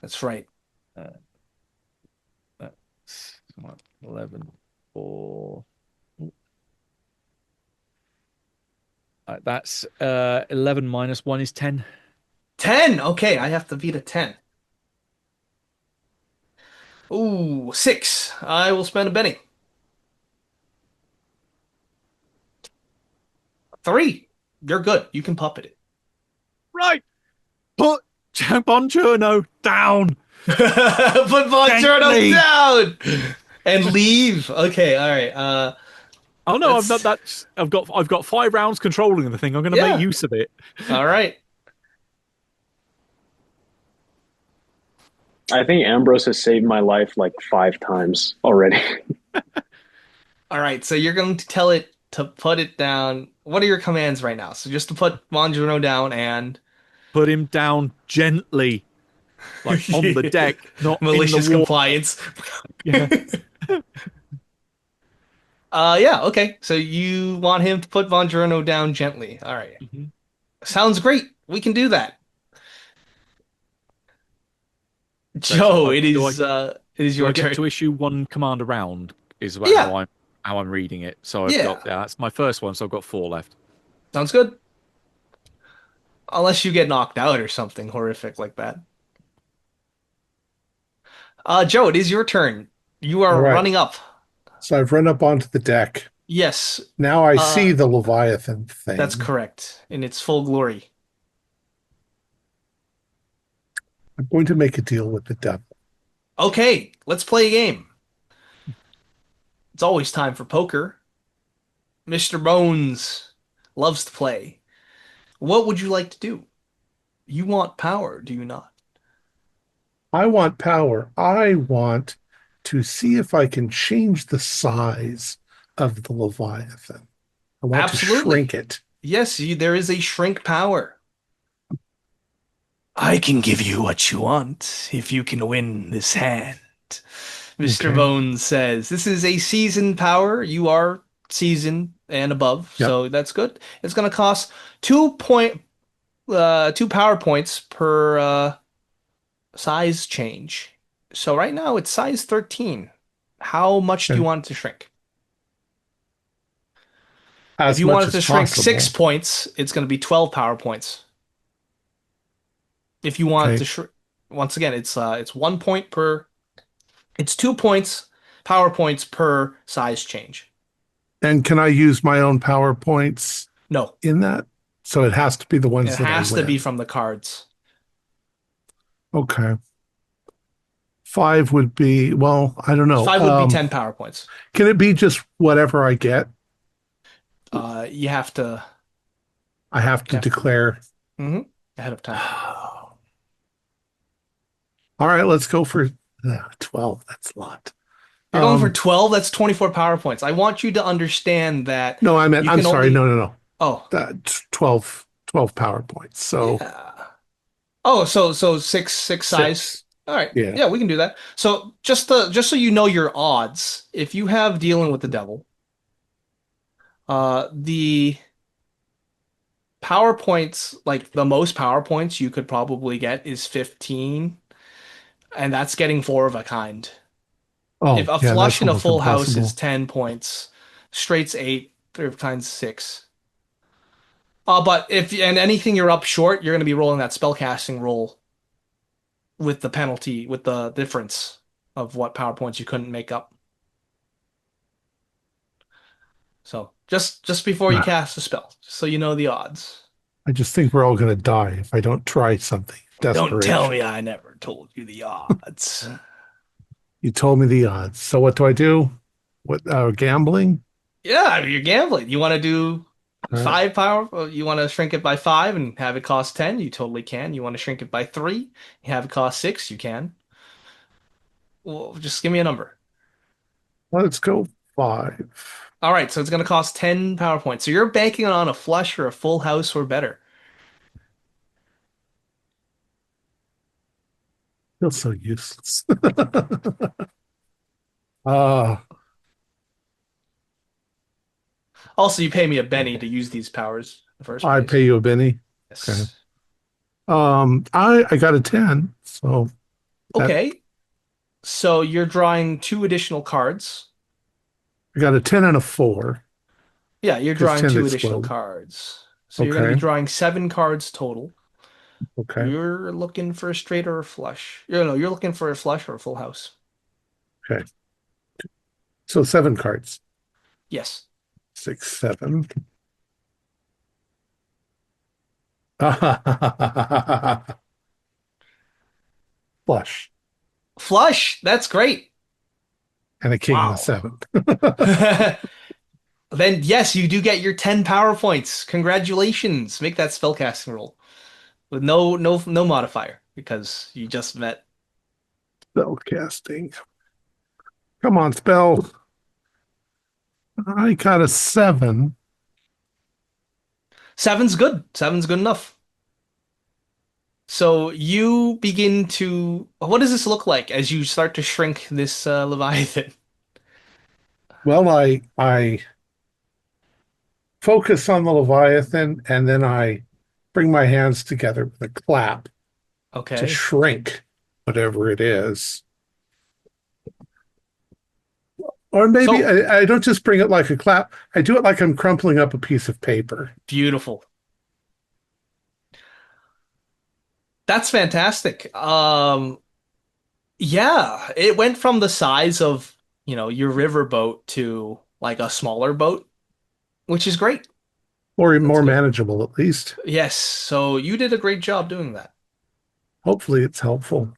That's right. Uh, that's 11 for. That's 11 -1 is 10. 10. Okay, I have to beat a 10. Ooh, 6. I will spend a Benny. 3. You're good. You can puppet it. Right. Put Bongiorno down. Put Bongiorno Gently. down and leave. Okay, all right. Oh no, I've Let's- not. That's I've got 5 rounds controlling the thing. I'm going to Yeah. make use of it. All right. I think Ambrose has saved my life like 5 times already. All right. So you're going to tell it to put it down. What are your commands right now? So just to put Bongiorno down and Put him down gently, like on the deck, not malicious in the water. compliance. Yeah. Yeah, okay. So you want him to put Bongiorno down gently. All right. Mhm. Sounds great. We can do that. So Joe, do it is Do your I get turn. to issue one command around? Is about Yeah. how I'm reading it. So I've Yeah. got that's my first one. So I've got 4 left. Sounds good. Unless you get knocked out or something horrific like that. Joe, it is your turn. You are All right. running up. So I've run up onto the deck. Yes, Now I see the Leviathan thing. that's correct. In its full glory. I'm going to make a deal with the devil. Okay, let's play a game. It's always time for poker. Mr. Bones loves to play. What would you like to do? You want power, do you not? I want power. I want to see if I can change the size of the Leviathan. I want Absolutely. to shrink it. Yes, there is a shrink power. I can give you what you want if you can win this hand. Mr. Okay. Bones says, this is a seasoned power. You are seasoned. and above, Yep. so that's good. It's going to cost 2 power points per size change. So right now it's size 13. How much do you Okay. want it to shrink? If As you much want it as to shrink 6 possible. points, it's going to be 12 power points. If you want it to Okay. shrink, once again, it's 1 point per. It's 2 points, power points per size change. And can I use my own PowerPoints No, in that? So it has to be the it ones that I has to be win. from the cards. Okay. Five would be, well, I don't know. 5 would be 10 power points. Can it be just whatever I get? You have to. I have to Yeah. declare. Mhm, ahead of time. All right, let's go for 12. That's a lot. You're going for 12, that's 24 power points. I want you to understand that No, you I'm can sorry. only. No. Oh, That's 12 PowerPoints. So yeah. Oh, so six size. 6. All right. Yeah. Yeah, we can do that. So just so you know your odds, if you have dealing with the devil, the PowerPoints, like the most PowerPoints you could probably get is 15, and that's getting 4 of a kind. If Oh, a yeah, flush that's and a almost full house is impossible. 10 points, straight's 8, 3 of kinds 6. But if and anything you're up short, you're going to be rolling that spellcasting roll with the penalty, with the difference of what PowerPoints you couldn't make up. So just before you cast a spell, just so you know the odds. I just think we're all going to die if I don't try something. Don't tell Desperation. me I never told you the odds. You told me the odds. So what do I do? What, gambling? Yeah, I mean, you're gambling. You want to do All right. 5 power? You want to shrink it by 5 and have it cost 10? You totally can. You want to shrink it by 3? You have it cost 6? You can. Well, just give me a number. Let's go 5. All right, so it's going to cost 10 power points. So you're banking on a flush or a full house or better. Feels so useless. uh, Also, you pay me a Benny to use these powers in the first I place. pay you a Benny. Okay. Yes. I got a 10. So that Okay, so you're drawing 2 additional cards. I got a 10 and a 4 Yeah, you're because drawing 10 2 additional explode. cards. So you're going to be Okay. drawing 7 cards total. Okay. You're looking for a straight or a flush. You're looking for a flush or a full house. Okay. So 7 cards. Yes. 6, 7. Flush. Flush. That's great. And a king in the Wow. 7th. Then yes, you do get your 10 power points. Congratulations. Make that spellcasting roll with no modifier because you just met. Spell casting. Come on, spell. I got a 7. 7's good. 7's good enough. So you begin to. What does this look like as you start to shrink this Leviathan? Well, I focus on the Leviathan and then I bring my hands together with a clap to Okay. shrink whatever it is. Or maybe So I don't just bring it like a clap. I do it like I'm crumpling up a piece of paper. beautiful. That's fantastic. Yeah, it went from the size of, your river boat to like a smaller boat, which is great. Or That's more good. manageable, at least. Yes, so you did a great job doing that. Hopefully it's helpful.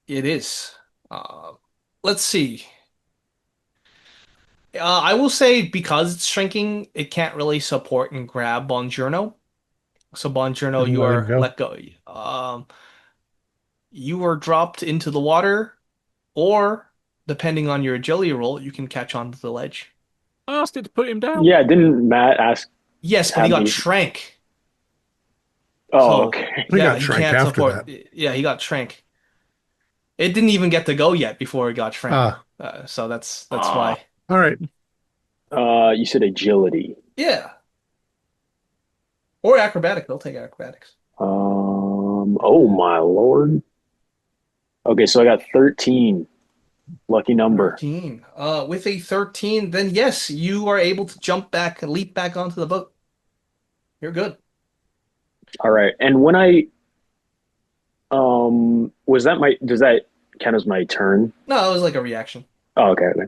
It is. Uh, let's see. I will say because it's shrinking, it can't really support and grab Bongiorno. So Bongiorno, And you let him are go. let go. You are dropped into the water, or depending on your agility roll, you can catch onto the ledge. I asked it to put him down. Yeah, didn't Matt ask Yes, but he have got me? shrank. Oh, So okay. We yeah, got he shrank can't after support. that. Yeah, he got shrank. It didn't even get to go yet before it got shrank. Ah, So that's Ah, why. all right. you said agility. Yeah. Or acrobatic. They'll take acrobatics. Oh my lord. Okay, so I got 13. Lucky number. 13. With a 13, then yes, you are able to jump back and leap back onto the boat. You're good. All right. And when I was that my does that count as my turn? No, it was like a reaction. Oh, okay, okay.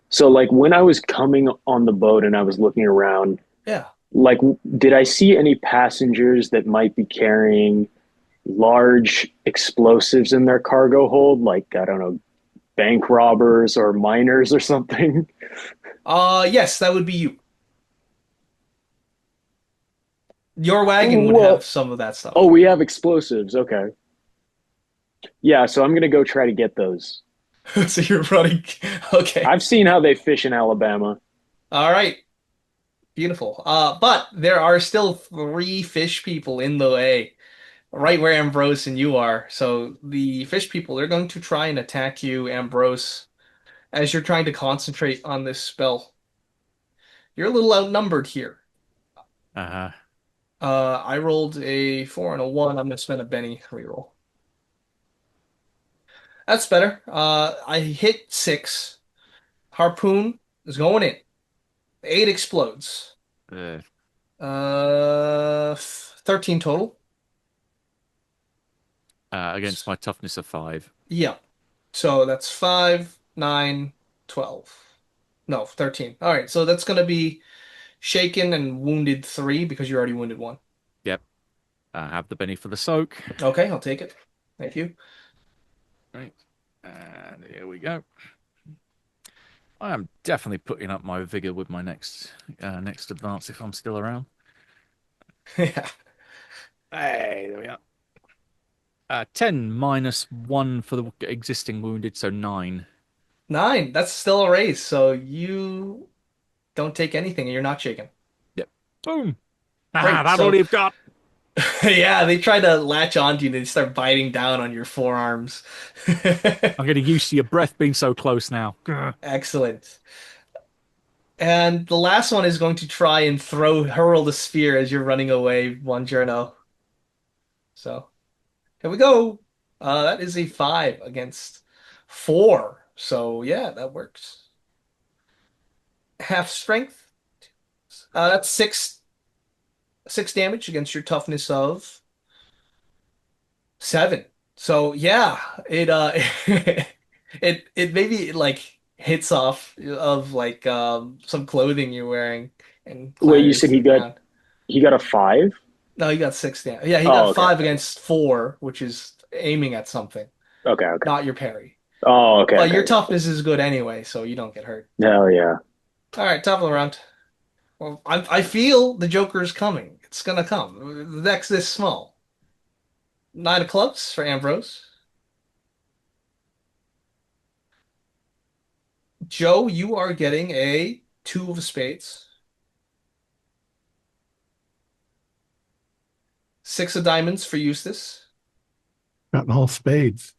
So like when I was coming on the boat and I was looking around, Yeah. like did I see any passengers that might be carrying large explosives in their cargo hold, like I don't know, bank robbers or miners or something? Yes, that would be you. Your wagon would have Well, some of that oh, stuff. we have explosives. Okay. Yeah, so I'm gonna go try to get those. So you're running. Okay. I've seen how they fish in Alabama. All right. Beautiful. But there are still three fish people in the way, right where Ambrose and you are. So the fish people, they're going to try and attack you, Ambrose, as you're trying to concentrate on this spell. You're a little outnumbered here. Uh-huh. I rolled a 4 and a 1. I'm gonna spend a Benny reroll. That's better. I hit 6. Harpoon is going in. 8 explodes. Uh, 13 total. against my toughness of 5. Yeah. So that's 5, 9, 12. No, 13. All right, so that's gonna be shaken and wounded 3 because you already wounded 1. Yep. I have the Benny for the soak. Okay, I'll take it. Thank you. Right. And here we go. I am definitely putting up my vigor with my next advance if I'm still around. Yeah. Hey, there we are. 10 minus 1 for the existing wounded, so 9. 9. That's still a raise, so you don't take anything and you're not shaken. Yep. Boom. Great. That's all So you've got. yeah, they try to latch onto you and they start biting down on your forearms. I'm getting used to your breath being so close now. Excellent. And the last one is going to try and hurl the spear as you're running away, Buongiorno. So here we go. That is a 5 against 4. So yeah, that works. Half strength. That's 6 damage against your toughness of 7. So yeah, it maybe like hits off of like some clothing you're wearing and Wait, you clatters said to the ground. he got a 5? No, he got 6 damage. Yeah, he got Oh, okay, 5 okay. against 4, which is aiming at something, Okay, okay. not your parry. Oh, okay, But okay. your toughness is good anyway, so you don't get hurt. Hell yeah. All right, top of the round. Well, I feel the Joker is coming. It's gonna come. The deck's this small. 9 of clubs for Ambrose. Joe, you are getting a 2 of spades. 6 of diamonds for Eustace. Gotten all spades.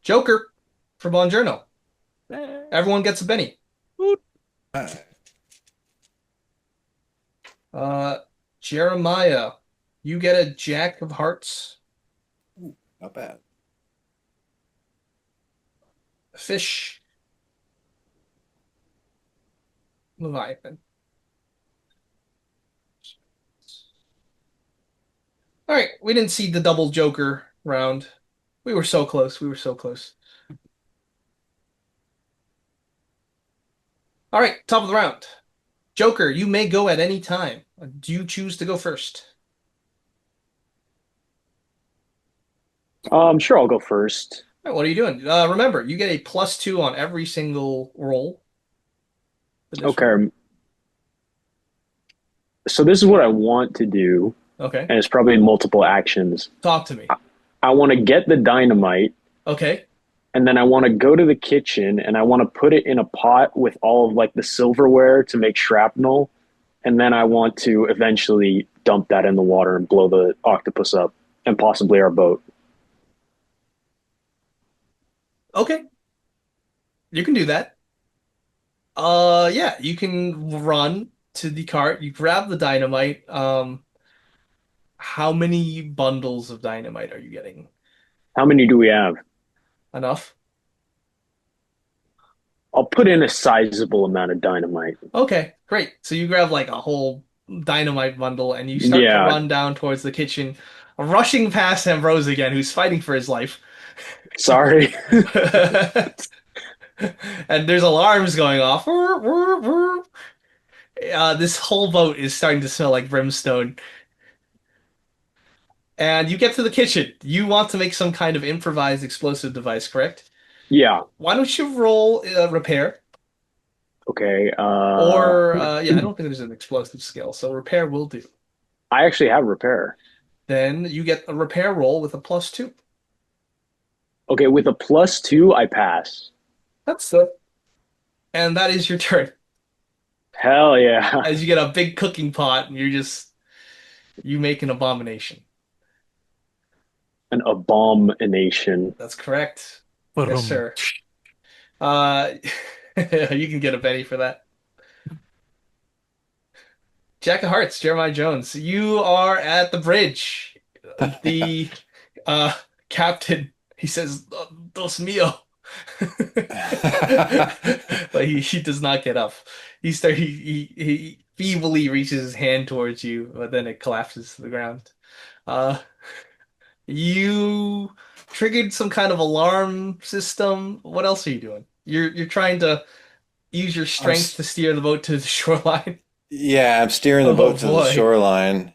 Joker for Bongiorno. Everyone gets a Benny. Uh, Jeremiah, you get a Jack of Hearts. Not bad. Fish. Leviathan. All right, we didn't see the double Joker round. We were so close. We were so close. All right, top of the round. Joker, you may go at any time. Do you choose to go first? Sure, I'll go first. All right, what are you doing? Remember, you get a +2 on every single roll for this Okay. round. So this is what I want to do, Okay, and it's probably multiple actions. talk to me. I want to get the dynamite, Okay, and then I want to go to the kitchen and I want to put it in a pot with all of like the silverware to make shrapnel, and then I want to eventually dump that in the water and blow the octopus up and possibly our boat. okay, you can do that. Yeah, you can run to the cart. You grab the dynamite. How many bundles of dynamite are you getting? How many do we have? Enough? I'll put in a sizable amount of dynamite. Okay, great. So you grab like a whole dynamite bundle and you start to Yeah, run down towards the kitchen, rushing past Ambrose again, who's fighting for his life. sorry. And there's alarms going off. This whole boat is starting to smell like brimstone. And you get to the kitchen. You want to make some kind of improvised explosive device, correct? Yeah. Why don't you roll repair? Okay. Or, yeah, I don't think there's an explosive skill, so repair will do. I actually have repair. Then you get a repair roll with a +2. Okay, with a +2, I pass. That's it. And that is your turn. Hell yeah. As you get a big cooking pot and you make an abomination. An abomination. That's correct. Yes, Ba-dum. sir. Uh, you can get a penny for that. Jack of Hearts, Jeremiah Jones. You are at the bridge. The uh captain, he says, Dos mio. But he does not get up. He feebly reaches his hand towards you, but then it collapses to the ground. Uh, you triggered some kind of alarm system. What else are you doing? You're trying to use your I'm strength to steer the boat to the shoreline. yeah, I'm steering the Oh boat to the boy. shoreline.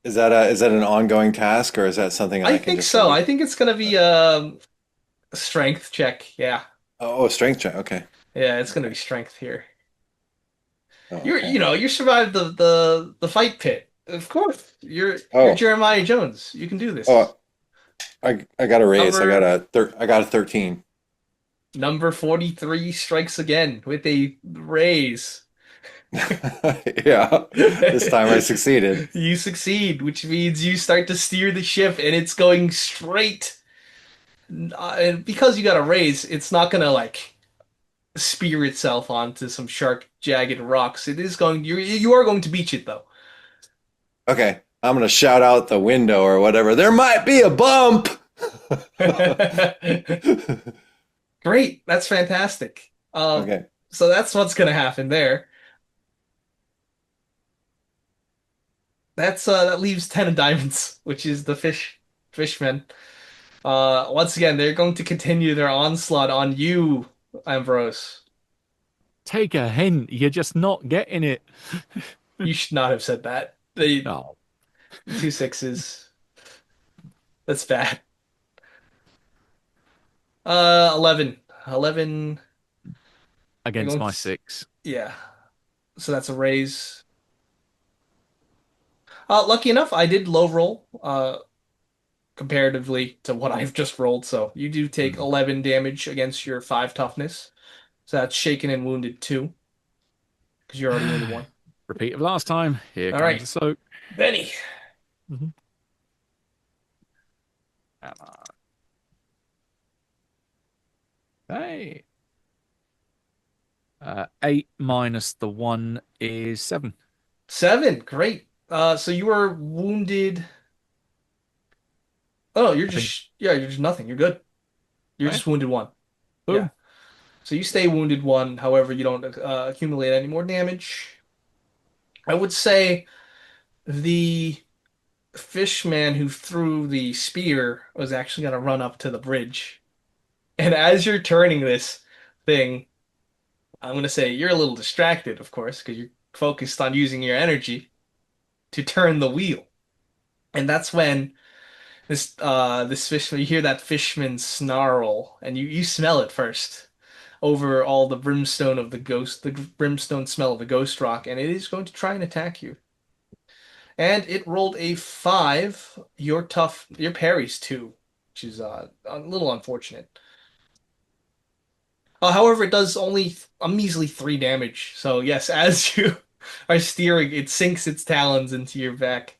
Is that an ongoing task or is that something I I can think just so. sort of I think it's gonna be a strength check. Yeah. oh, strength check. Okay. Yeah, it's gonna Okay. be strength here. Oh, okay. You survived the fight pit. Of course. You're Oh, Jeremiah Jones. You can do this. oh, I got a raise. Number I got a 13. number 43 strikes again with a raise. Yeah. This time I succeeded. You succeed, which means you start to steer the ship and it's going straight. And because you got a raise, it's not gonna like spear itself onto some sharp, jagged rocks. It is going. You are going to beach it though. Okay. I'm gonna shout out the window or whatever. There might be a bump. Great, that's fantastic. Okay. So that's what's gonna happen there. That leaves 10 of diamonds, which is the fishmen. Once again, they're going to continue their onslaught on you, Ambrose. Take a hint. You're just not getting it. You should not have said that. The Oh, two sixes. That's bad. 11. 11. They're against going my to, 6. yeah. So that's a raise. Lucky enough, I did low roll, comparatively to what I've just rolled. So you do take Mhm. 11 damage against your 5 toughness. So that's shaken and wounded 2, because you're already wounded 1. Repeat of last time. Here All comes right, the soak. Benny. Mhm. Come on. Hey. 8 minus the 1 is 7. 7. Great. So you were wounded. Oh, I think. you're just nothing. You're good. You're Right? just wounded 1. Yeah. Boom. So you stay wounded 1. However, you don't accumulate any more damage. I would say the fishman who threw the spear was actually going to run up to the bridge. And as you're turning this thing, I'm going to say you're a little distracted, of course, because you're focused on using your energy to turn the wheel. And that's when this fishman, you hear that fishman snarl, and you smell it first over all the brimstone of the brimstone smell of the ghost rock, and it is going to try and attack you. And it rolled a 5. Your parry's 2, which is a little unfortunate. However, it does only a measly 3 damage. So yes, as you are steering, it sinks its talons into your back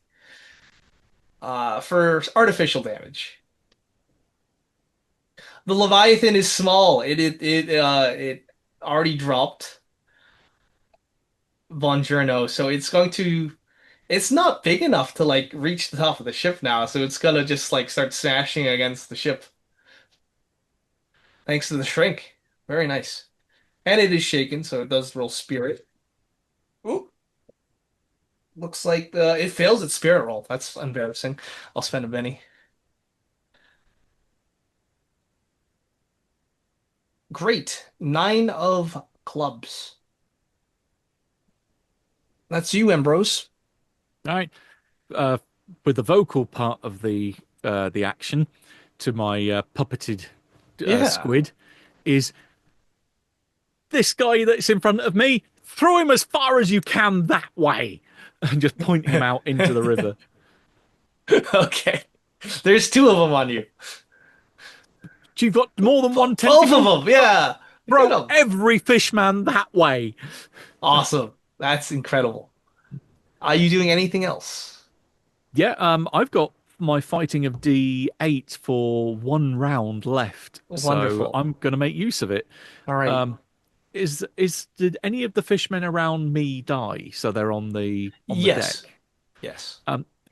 for artificial damage. The Leviathan is small. It already dropped, Bongiorno, so it's not big enough to like reach the top of the ship now, so it's gonna just like start smashing against the ship thanks to the shrink. Very nice. And it is shaken, so it does roll spirit. Ooh, looks like it fails its spirit roll. That's embarrassing. I'll spend a penny. Great. Nine of clubs. That's you, Ambrose. All right. Uh, with the vocal part of the action to my puppeted Yeah. squid is this guy that's in front of me. Throw him as far as you can that way, and just point him out into the river. Okay. There's two of them on you. You've got more than one Both tentacle. of them, yeah. Get Throw 'em. every fishman that way. Awesome. That's incredible. Are you doing anything else? Yeah, I've got my fighting of D8 for 1 round left, so Wonderful. I'm going to make use of it. All right. Um, did any of the fishmen around me die? So they're on the deck. Yes. Yes.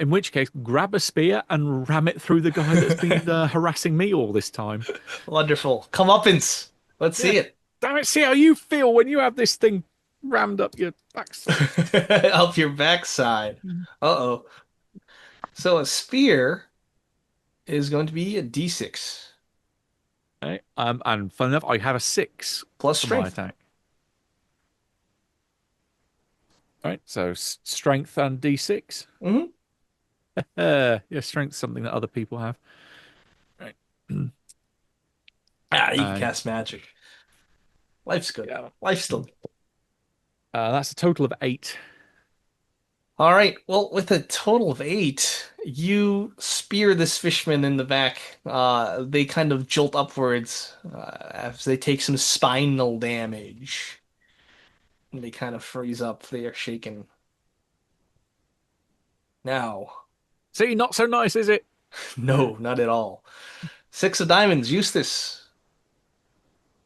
In which case, grab a spear and ram it through the guy that's been harassing me all this time. Wonderful. Comeuppance. Let's Yeah, see it. damn it! See how you feel when you have this thing rammed up your backside. Up your backside. Uh-oh. So a spear is going to be a D6 Okay. And fun enough, I have a 6 plus for my strength. attack. All right, so strength and D6. Hmm. Yeah, strength's something that other people have. Right. Ah, you can Uh, cast magic. Life's good. yeah. Life's still good. That's a total of 8. All right. Well, with a total of eight, you spear this fishman in the back. They kind of jolt upwards as they take some spinal damage. And they kind of freeze up. They are shaken. Now, See, not so nice, is it? no, not at all. Six of diamonds, Eustace.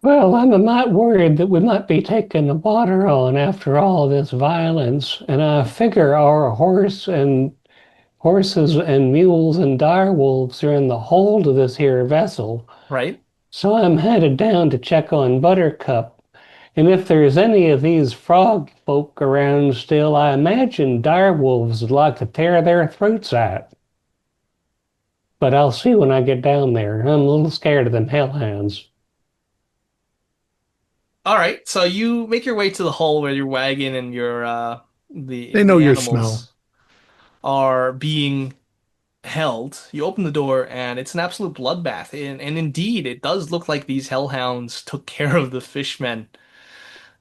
Well, I'm a mite worried that we might be taking the water on after all this violence, and I figure our horses and mules and dire wolves are in the hold of this here vessel. Right? So I'm headed down to check on Buttercup. And if there's any of these frog folk around still, I imagine dire wolves would like to tear their throats out. But I'll see when I get down there. I'm a little scared of them hellhounds. All right. So you make your way to the hull where your wagon and your They know the your animals smell. are being held. You open the door and it's an absolute bloodbath. And indeed, it does look like these hellhounds took care of the fishmen.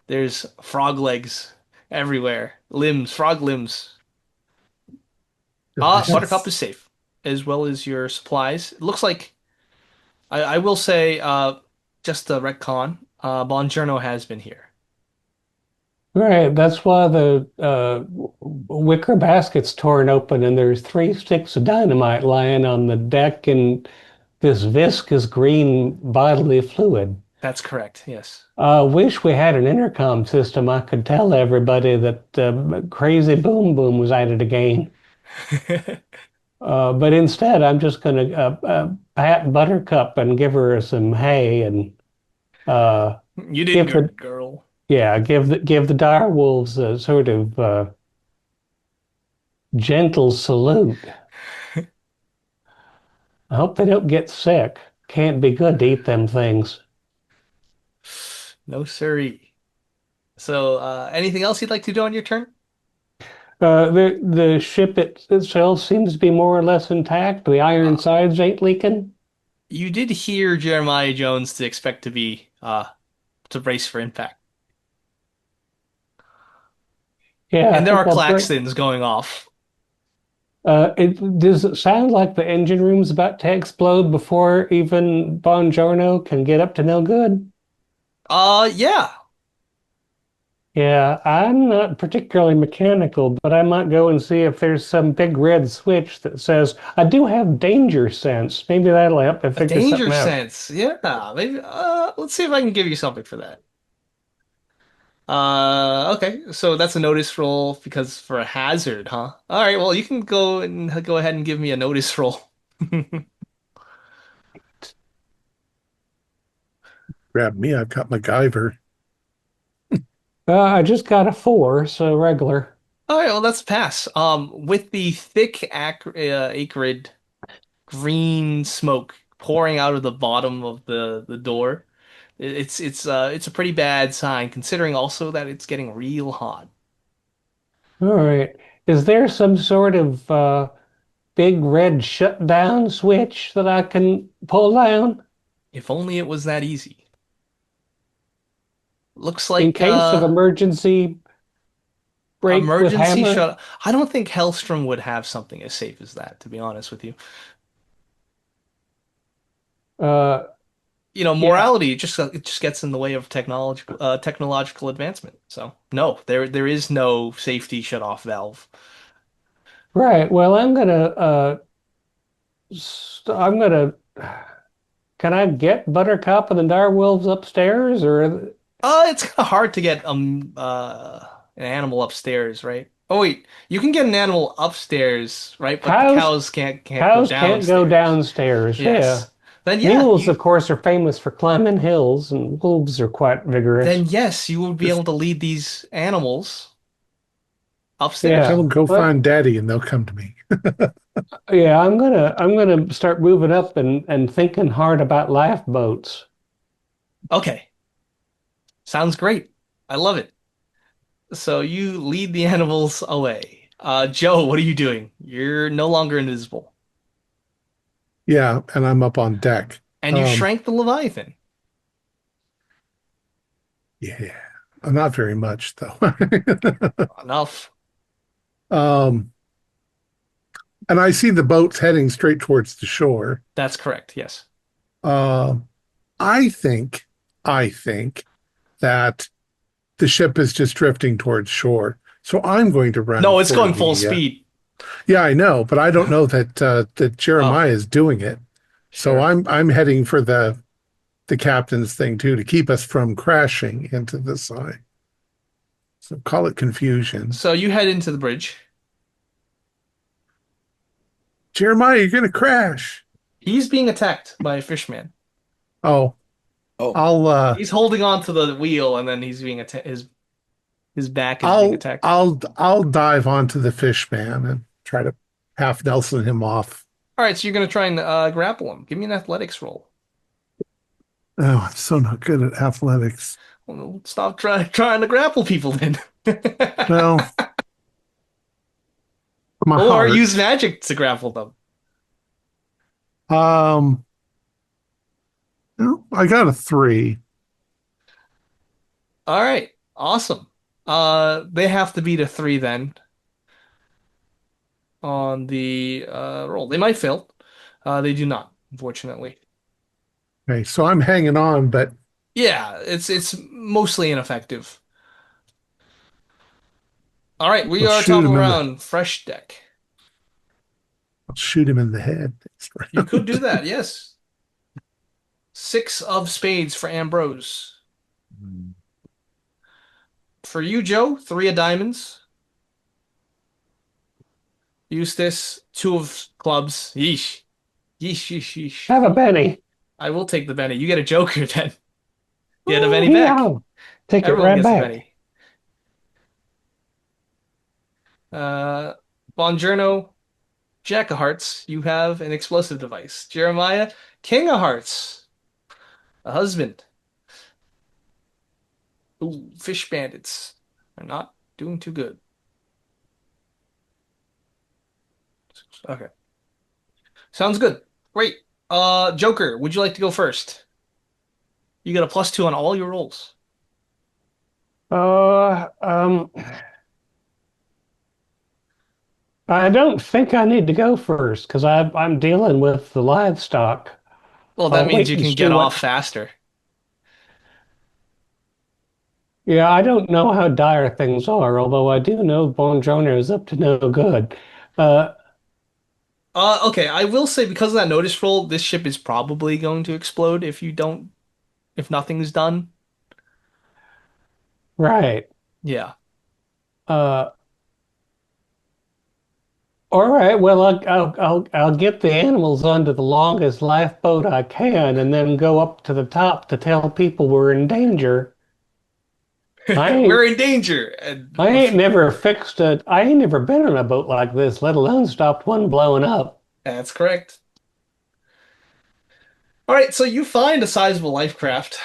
There's frog legs everywhere, limbs, frog limbs. Buttercup is safe, as well as your supplies. It looks like I will say, just a retcon. Bongiorno has been here. Right, that's why the wicker basket's torn open and there's 3 sticks of dynamite lying on the deck and this viscous green bodily fluid. That's correct. Yes. Wish we had an intercom system. I could tell everybody that Crazy Boom Boom was at it again. But instead, I'm just going to pat Buttercup and give her some hay and You did give the good, girl. give the dire wolves a sort of gentle salute. I hope they don't get sick. Can't be good to eat them things. No siree. So, anything else you'd like to do on your turn? The ship itself seems to be more or less intact. The iron Uh, sides ain't leaking. you did hear Jeremiah Jones to expect to be to brace for impact, Yeah, I and there think are I'll break. klaxons going off. Does it sound like the engine room's about to explode before even Bongiorno can get up to no good? Yeah. Yeah, I'm not particularly mechanical, but I might go and see if there's some big red switch that says, I do have danger sense. Maybe that'll help me A figure danger something out. sense. Yeah, maybe. Let's see if I can give you something for that. Okay, so that's a notice roll because for a hazard, huh? All right, well, you can go ahead and give me a notice roll. Grab me. I've got MacGyver. I just got a 4, so regular. All right, well, that's a pass. With the thick acrid green smoke pouring out of the bottom of the door, it's a pretty bad sign, considering also that it's getting real hot. All right. Is there some sort of big red shutdown switch that I can pull down If only it was that easy. Looks in like case of emergency break with emergency hammer? shut. I don't think Hellstrom would have something as safe as that, to be honest with you. Uh, yeah. Morality it just gets in the way of technological advancement. So no, there is no safety shut off valve. Right. Well, I'm gonna. Can I get Buttercup and the direwolves upstairs, or It's kind of hard to get an animal upstairs, right? Oh wait, you can get an animal upstairs, right? But the cows? cows can't go Cows can't go downstairs. downstairs. Yeah. Yes. Then yeah, Mules, you of course, are famous for climbing hills, and wolves are quite vigorous. then yes, you will be Just able to lead these animals tell upstairs. Yeah. them go But find Daddy, and they'll come to me. yeah, I'm gonna start moving up and thinking hard about lifeboats. Okay, sounds great. I love it. So you lead the animals away. Joe, what are you doing? You're no longer invisible. Yeah, and I'm up on deck. And you Um, shrank the Leviathan. yeah, not very much though. Enough. um, and I see the boats heading straight towards the shore. That's correct, yes. Uh, I think, I think that the ship is just drifting towards shore. So I'm going to run No, it's for going full the. speed. Yeah, I know, but I don't know that Oh, Jeremiah is doing it. So sure. I'm heading for the captain's thing too to keep us from crashing into the side. So call it confusion. So you head into the bridge. Jeremiah, you're gonna crash. He's being attacked by a fishman. Oh, Oh, I'll He's holding on to the wheel and then he's being attacked. His back is being attacked. I'll dive onto the fish man and try to half Nelson him off. All right, so you're going to try and grapple him. Give me an athletics roll. Oh, I'm so not good at athletics. Well, stop trying to grapple people then. Well, my Or use heart. magic to grapple them. Um, no, I got a 3. All right, awesome. They have to beat a 3 then on the roll. They might fail. They do not, unfortunately. Okay, so I'm hanging on, but Yeah, it's mostly ineffective. All right, we I'll are shoot top of the him in the round, fresh deck. I'll shoot him in the head next You could round. do that, yes. 6 of spades for Ambrose. For you, Joe, 3 of diamonds. Eustace, 2 of clubs. Yeesh. Yeesh, yeesh, yeesh. Have a Benny. I will take the Benny. You get a Joker then. Get a Oh, Benny back. yeah. Take it Everyone right gets a back. Benny. Uh, Bongiorno, Jack of Hearts, you have an explosive device. Jeremiah, King of Hearts, a husband. Ooh, fish bandits are not doing too good. Okay. Sounds good. Great. Joker, would you like to go first? You get a +2 on all your rolls. Uh, um, I don't think I need to go first because I'm dealing with the livestock. Well, that I'll means wait you and can see get off what. faster. Yeah, I don't know how dire things are, although I do know Bongiorno is up to no good. Uh, Okay, I will say because of that notice roll, this ship is probably going to explode if nothing's done. Right. Yeah. Uh, all right. Well, I'll get the animals onto the longest lifeboat I can, and then go up to the top to tell people we're in danger. I ain't We're in danger. And I ain't never been on a boat like this, let alone stopped one blowing up. that's correct. All right, so you find a sizable life craft.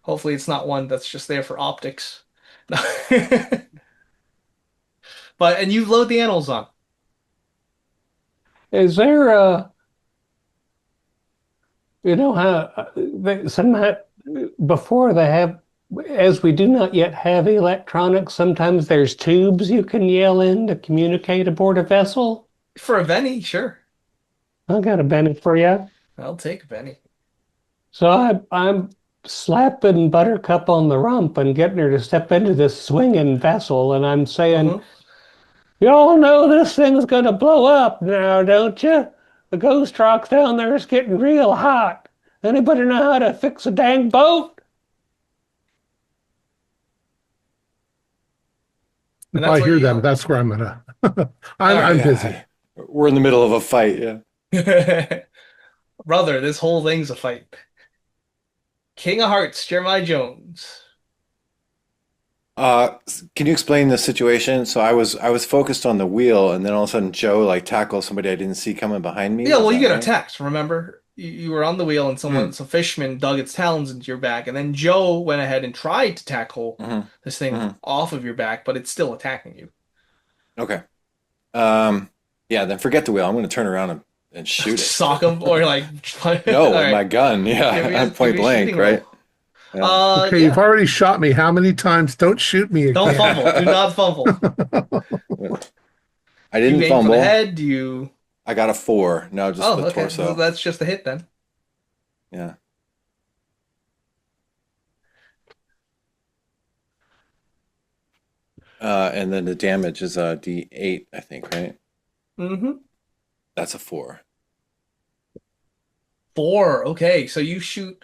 Hopefully, it's not one that's just there for optics. But and you load the animals on. Is there you know how before they have, as we do not yet have electronics, sometimes there's tubes you can yell in to communicate aboard a vessel. For a Benny, sure. I got a Bennett for you. I'll take a Benny. So I'm slapping Buttercup on the rump and getting her to step into this swinging vessel, and I'm saying, Uh-huh. "Y'all know this thing's gonna blow up now, don't you? The ghost rocks down there is getting real hot. Anybody know how to fix a dang boat?" And If that's I what hear you them, yell. that's where I'm gonna. All I'm right. busy. We're in the middle of a fight. Yeah. Brother, this whole thing's a fight. King of Hearts, Jeremiah Jones. Can you explain the situation? So I was focused on the wheel, and then all of a sudden Joe like tackled somebody I didn't see coming behind me. Yeah, Is well, you that get right? attacked, remember? You were on the wheel and Hmm. some fisherman dug its talons into your back, and then Joe went ahead and tried to tackle Hmm. this thing Hmm. off of your back, but it's still attacking you. Okay. Um. Yeah. Then forget the wheel. I'm going to turn around and shoot Just it. sock him or like all No, with my right. gun. Yeah, I'm Give point me a shooting blank, roll. right? Yeah. Okay, you've Yeah. already shot me. How many times? Don't shoot me Don't again. fumble. Do not fumble. I Do you didn't aim for the fumble. head? Do you I got a 4. No, just Oh, the okay. So torso. that's just a hit then. Yeah. And then the damage is a D8, I think, right? Mm-hmm. That's a 4. 4. Okay. So you shoot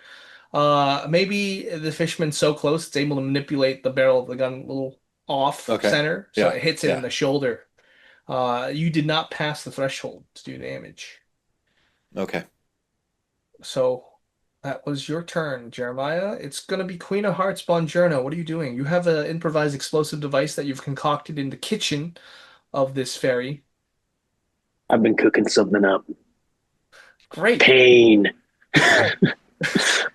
maybe the fisherman's so close it's able to manipulate the barrel of the gun a little off Okay. center, so Yeah. it hits it in Yeah. the shoulder. You did not pass the threshold to do damage. Okay. So that was your turn, Jeremiah. It's gonna be Queen of Hearts Bongiorno. What are you doing? You have an improvised explosive device that you've concocted in the kitchen of this ferry. I've been cooking something up. Great. Pain.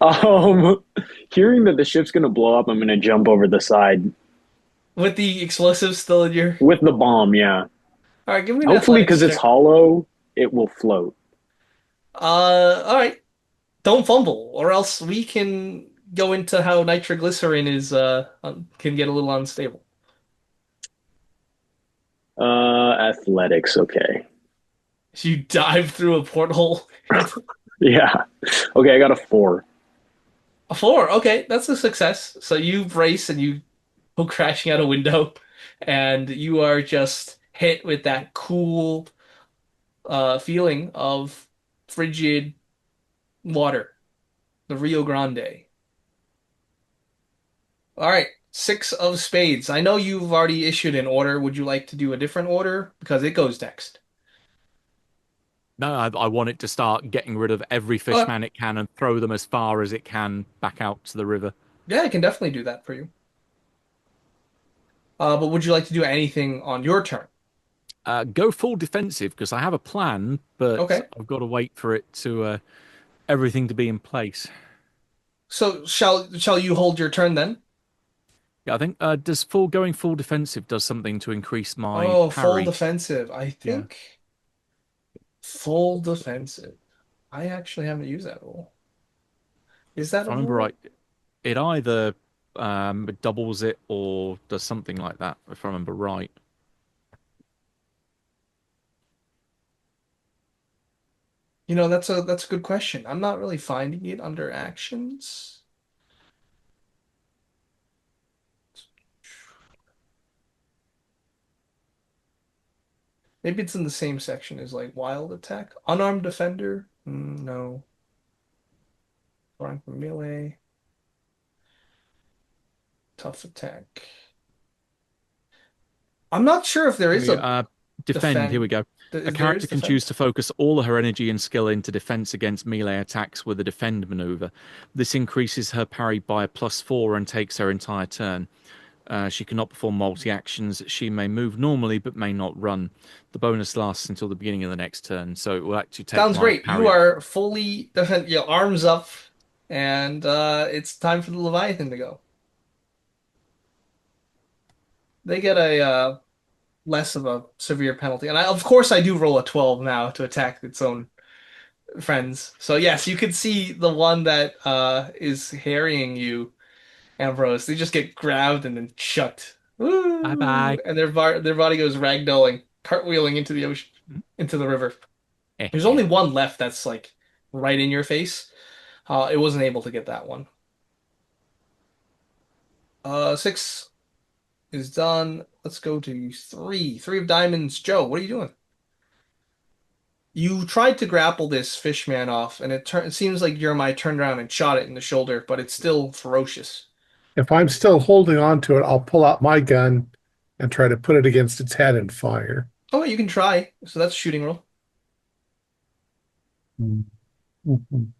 Um, Hearing that the ship's gonna blow up, I'm gonna jump over the side With the explosive still in your. with the bomb. Yeah. All right, give me an Hopefully, athletics because it's check. hollow, it will float. All right. Don't fumble, or else we can go into how nitroglycerin is can get a little unstable. Athletics. Okay. You dive through a porthole. Yeah. Okay, I got a 4. A 4, okay, that's a success. So you brace and you go crashing out a window, and you are just hit with that cool feeling of frigid water, the Rio Grande. All right, 6 of spades. I know you've already issued an order. Would you like to do a different order? Because it goes next. No, I want it to start getting rid of every Uh, fishman it can and throw them as far as it can back out to the river. yeah, I can definitely do that for you. But would you like to do anything on your turn? Go full defensive because I have a plan, but Okay. I've got to wait for it to everything to be in place. So shall you hold your turn then? Yeah, I think does full going full defensive does something to increase my Oh, full parry. defensive. I Yeah, think full defensive. I actually haven't used that rule. Is that if a I remember rule? right, it either doubles it or does something like that. If I remember right. That's a good question. I'm not really finding it under actions. Maybe it's in the same section as like wild attack. Unarmed defender? No. Throwing from melee. Tough attack. I'm not sure if there Here is we go. a Defend. Here we defend. go. A There is character can choose defend. to focus all her energy and skill into defense against melee attacks with a defend maneuver. This increases her parry by a +4 and takes her entire turn. She cannot perform multi actions. She may move normally but may not run. The bonus lasts until the beginning of the next turn, so it will actually take Sounds my great. You parry up. are fully defend, arms up, and it's time for the Leviathan to go. They get a less of a severe penalty, and of course I do roll a 12 now to attack its own friends. So yes, you could see the one that is harrying you, Ambrose. They just get grabbed and then chucked. Bye Woo! bye. And their body goes ragdolling, cartwheeling into the ocean, into the river. There's only one left that's like right in your face. It wasn't able to get that one. Six is done. Let's go to three. Three of diamonds. Joe, what are you doing? You tried to grapple this fish man off, and it seems like Jeremiah turned around and shot it in the shoulder, but it's still ferocious. If I'm still holding on to it, I'll pull out my gun and try to put it against its head and fire. Oh, you can try. So that's a shooting roll. Mhm.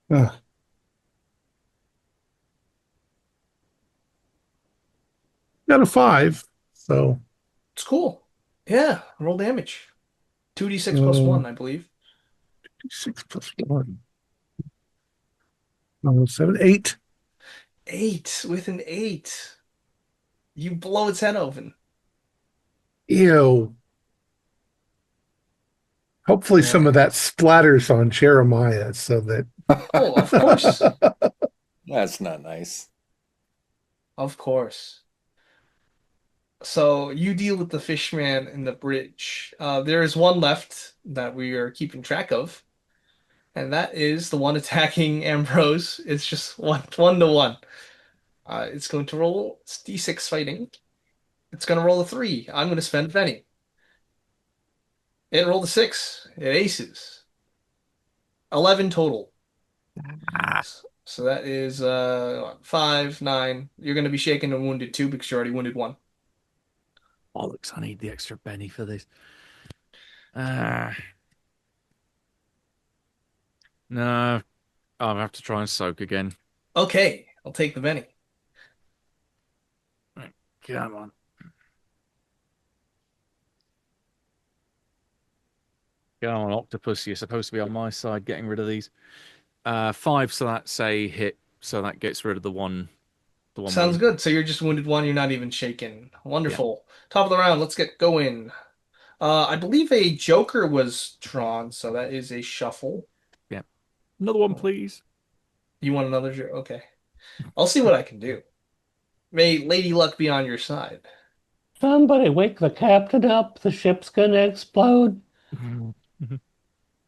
Ugh. Got a 5, so It's cool. Yeah, roll damage. 2d6 plus uh, 1, I believe. 6 plus 1. 7, 8. 8 with an 8. You blow its head open. Ew. Hopefully some Yeah. of that splatters on Jeremiah so that Oh, of course. That's not nice. Of course. So you deal with the fishman in the bridge. There is one left that we are keeping track of, and that is the one attacking Ambrose. It's just one to one. It's going to roll. It's D6 fighting. It's going to roll a 3. I'm going to spend a penny. It rolled a 6. It aces. 11 total. So that is 5, 9. You're going to be shaken and wounded 2 because you're already wounded 1. Bollocks, I need the extra penny for this. No, I'll have to try and soak again. Okay, I'll take the penny. Right, come on. Go on, octopus. You're supposed to be on my side getting rid of these. 5, so that's a hit. So that gets rid of the one Sounds wound. good. So you're just wounded 1. You're not even shaken. Yeah. Wonderful. Top of the round. Let's get going. I believe a Joker was drawn, so that is a shuffle. Yeah. Another one, please. You want another Joker? Okay. I'll see what I can do. May Lady Luck be on your side. Somebody wake the captain up. The ship's gonna explode.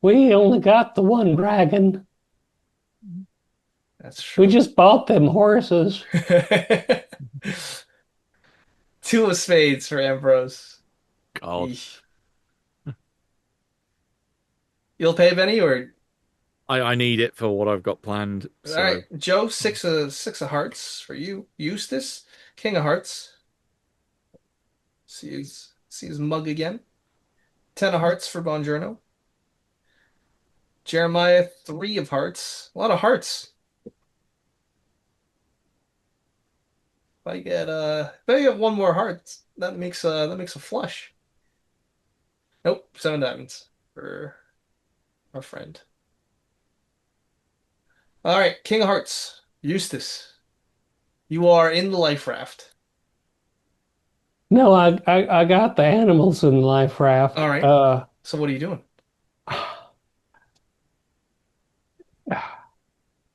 We only got the one dragon. That's We true. just bought them horses. 2 of spades for Ambrose. God. Yeesh. You'll pay Benny or I need it for what I've got planned. all So right, Joe, six of hearts for you. Eustace, King of Hearts. See his mug again. 10 of hearts for Bongiorno. Jeremiah, 3 of hearts. A lot of hearts. If I get one more heart, that makes a flush. Nope, 7 diamonds for our friend. All right, King of Hearts, Eustace. You are in the life raft. No, I got the animals in the life raft. All right. So what are you doing?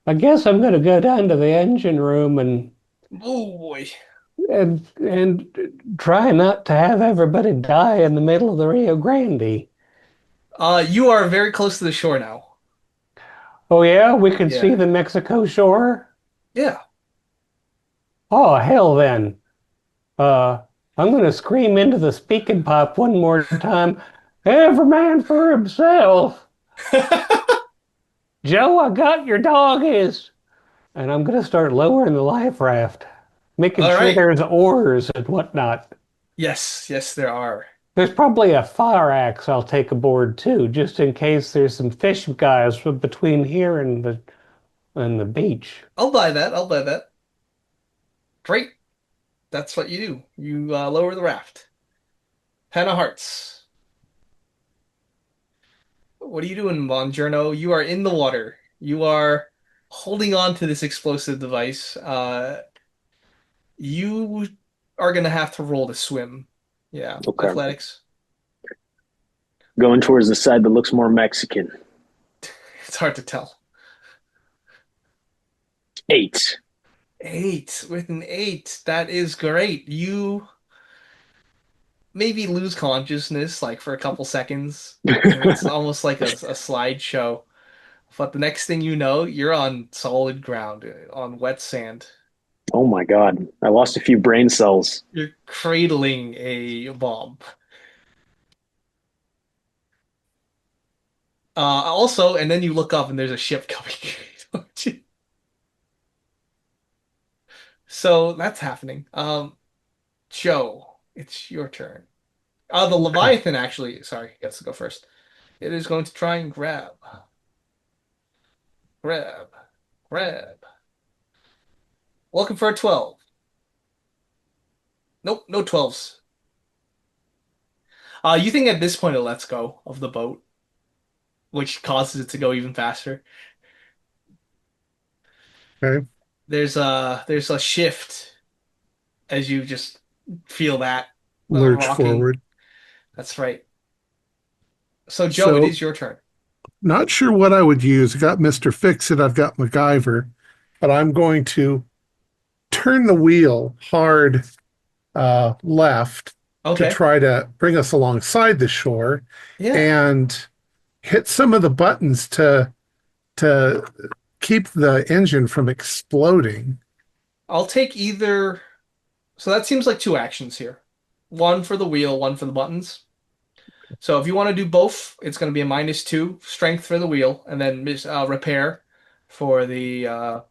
I guess I'm gonna go down to the engine room Oh boy. and try not to have everybody die in the middle of the Rio Grande. You are very close to the shore now. Oh yeah, we can see Yeah. the Mexico shore. Yeah. Oh hell then. Uh, I'm gonna scream into the speaking pipe one more time. Every man for himself. Joe, I got your doggies. And I'm gonna start lowering the life raft. making All sure right. there's oars and whatnot. Yes, yes, there are. There's probably a fire axe I'll take aboard too, just in case there's some fish guys from between here and the beach. I'll buy that. I'll buy that. Great. That's what you do. You lower the raft. 10 of hearts. What are you doing, Bongiorno? You are in the water. You are holding on to this explosive device. You are gonna have to roll to swim. Yeah, Okay. athletics. Going towards the side that looks more Mexican. It's hard to tell. 8. 8 with an 8. That is great. You maybe lose consciousness like for a couple seconds, and it's almost like a slideshow. But the next thing you know, you're on solid ground, on wet sand. Oh my God. I lost a few brain cells. You're cradling a bomb. Also, and then you look up and there's a ship coming towards you. So that's happening. Joe, it's your turn. The Leviathan actually, sorry, gets to go first. It is going to try and grab, grab. Looking for a 12. Nope, no 12s. You think at this point it lets go of the boat, which causes it to go even faster. Okay. There's a shift as you just feel that Lurch rocking. forward. That's right. So Joe, it So, is your turn. not sure what I would use. I got Mr. Fix-It, I've got MacGyver, but I'm going to turn the wheel hard left to Okay. try to bring us alongside the shore Yeah. and hit some of the buttons to keep the engine from exploding. I'll take either. So that seems like two actions here. One for the wheel, one for the buttons. So if you want to do both, it's going to be a -2 strength for the wheel, and then repair for the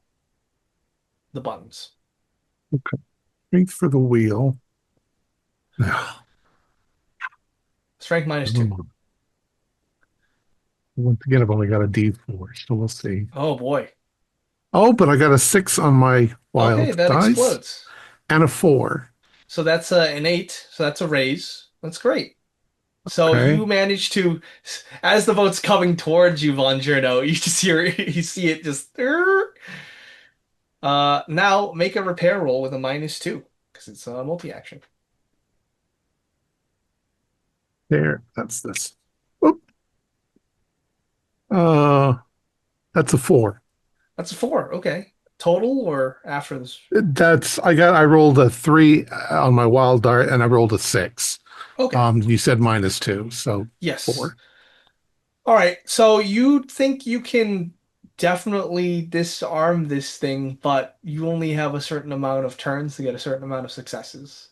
buttons. Strength for the wheel. Strength -2. Once again, I've only got a D4, so we'll see. Oh boy. Oh, but I got a 6 on my Okay, wild that dice explodes. and a 4. So that's an 8. So that's a raise. That's great. So Okay. you manage to, as the boat's coming towards you, Von Journo, you just hear you see it just. Now make a repair roll with a -2 because it's a multi-action. There. That's this. Oop. Uh, that's a 4. That's a 4. Okay. Total or after this? I rolled a 3 on my wild dart and I rolled a 6. Okay. You said -2, so Yes. 4. All right. So you think you can definitely disarm this thing, but you only have a certain amount of turns to get a certain amount of successes.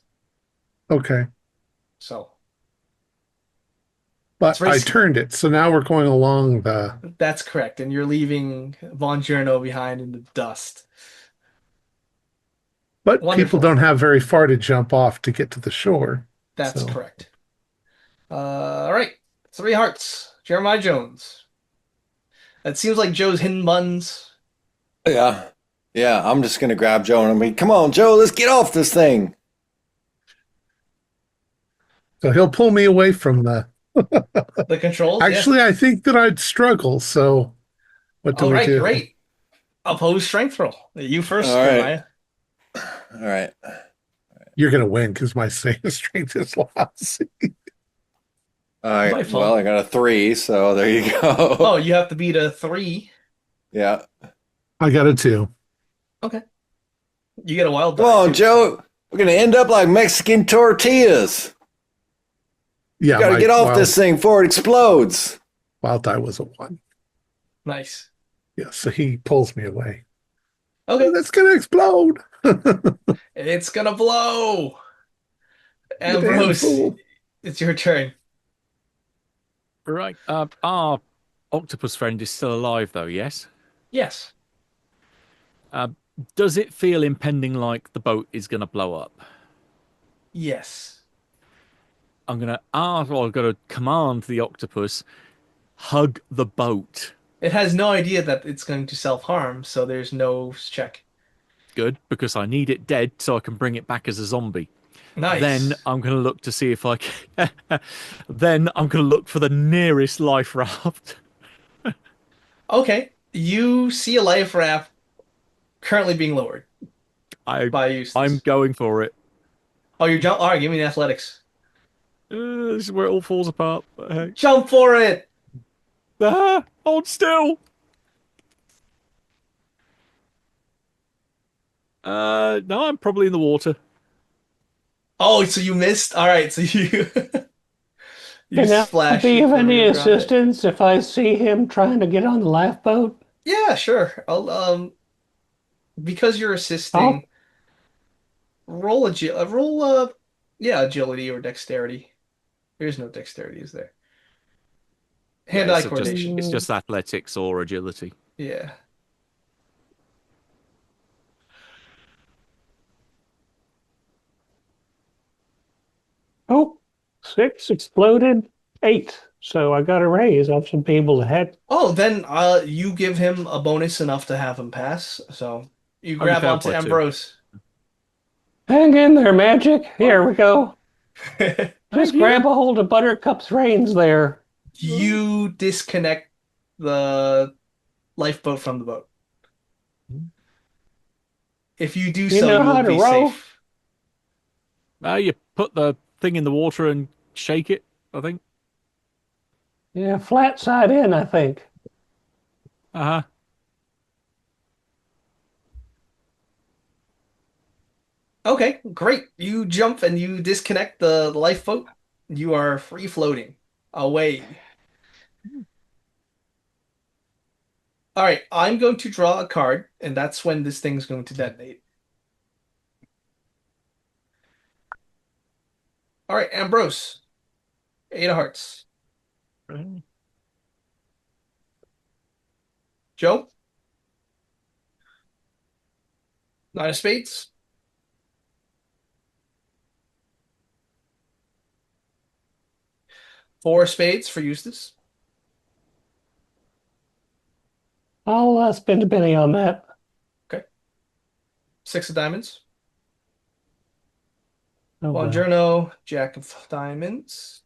Okay. So it's But I risky. turned it. So now we're going along the, That's correct. And you're leaving Von Journo behind in the dust. but people Wonderful. don't have very far to jump off to get to the shore. That's So, correct. All right. 3 hearts. Jeremiah Jones. It seems like Joe's hidden buns. Yeah. Yeah, I'm just going to grab Joe and I'm like, come on, Joe, let's get off this thing. so he'll pull me away from the. The controls, yeah. Actually, I think that I'd struggle. So, what do All we right, do? great. Opposed strength roll. You first, All right. Jeremiah. All right. You're going to win because my strength is lousy. All right. My fault. Well, I got a 3, so there you go. Oh, you have to beat a 3. Yeah. I got a 2. Okay. You get a wild Come die, on, too. Joe. We're going to end up like Mexican tortillas. Yeah, You got to my get off this thing before it explodes. wild die was a 1. Nice. Yeah, so he pulls me away. Okay. That's going to explode. It's gonna blow. You damn Ambrose, fool. it's your turn. Right. Our octopus friend is still alive, though. Yes. Yes. Does it feel impending like the boat is going to blow up? Yes. I'm going to ask, or I've got to command the octopus, hug the boat. It has no idea that it's going to self-harm, so there's no check. Good, because I need it dead so I can bring it back as a zombie. Then Nice. I'm going to look to see if I can. Then I'm going to look for the nearest life raft. Okay. You see a life raft currently being lowered I, by I'm Eustace. going for it. Oh, you're jump. All right, give me an athletics. This is where it all falls apart. But hey. Jump for it. Hold still. No, I'm probably in the water. Oh, so you missed. All right, so you you Can I splash be of into the any Rio Grande. assistance if I see him trying to get on the lifeboat? Yeah, sure. I'll because you're I'll, assisting, roll yeah, agility or dexterity. There's no dexterity, is there? Yeah, Hand-eye coordination. it's just athletics or agility. Yeah. oh, 6 exploded, 8. So I got a raise. I should be able to head. Oh, then you give him a bonus enough to have him pass. So you Only grab failed onto by two. Ambrose. Hang in there, Magic. Here we go. Thank Just you. grab a hold of Buttercup's reins there. You disconnect the lifeboat from the boat. If you do You so, know you will how to be row? safe. You put the thing in the water and shake it, I think. Yeah, flat side in, I think. Uh-huh. Okay, great. You jump and you disconnect the lifeboat. You are free floating away. All right, I'm going to draw a card, and that's when this thing's going to detonate. All right, Ambrose, 8 of hearts. Joe, 9 of spades. 4 spades for Eustace. I'll spend a penny on that. Okay. 6 of diamonds. Oh, well. Bongiorno, Jack of diamonds.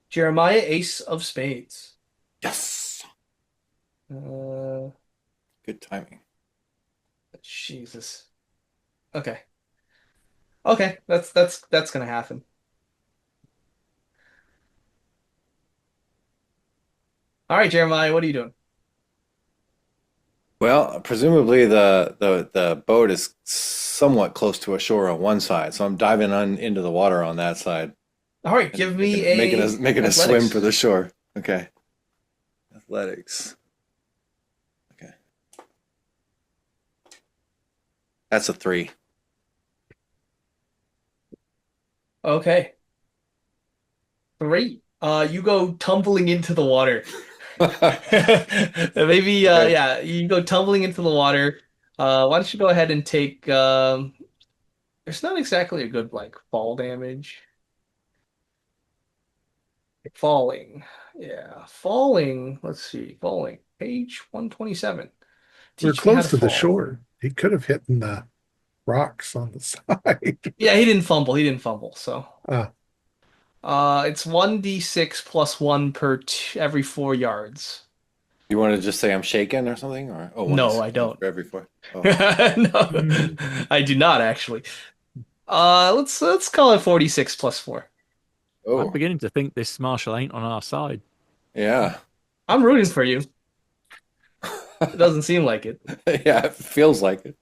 Jeremiah, ace of spades. Yes. Uh, Good timing. Jesus. Okay. Okay, that's gonna happen. All right, Jeremiah, what are you doing? Well, presumably the boat is somewhat close to a shore on one side, so I'm diving on into the water on that side All right, and give me a making a swim athletics. for the shore. Okay. Athletics. Okay. That's a 3. Okay. 3. You go tumbling into the water. Maybe Okay. yeah, you go tumbling into the water. Why don't you go ahead and take there's not exactly a good like fall damage. Falling. Yeah, falling. Let's see. Falling. Page 127. We're Teach me how to close to the fall. shore. He could have hit the rocks on the side. Yeah, he didn't fumble. He didn't fumble. So, Ah, it's 1d6 plus 1 per every 4 yards. You want to just say I'm shaken or something? Or No, 1d6 I don't. for every 4. Oh. No, I do not actually. Let's call it 46 plus 4. I'm Oh. beginning to think this marshal ain't on our side. Yeah. I'm rooting for you. It doesn't seem like it. Yeah, it feels like it.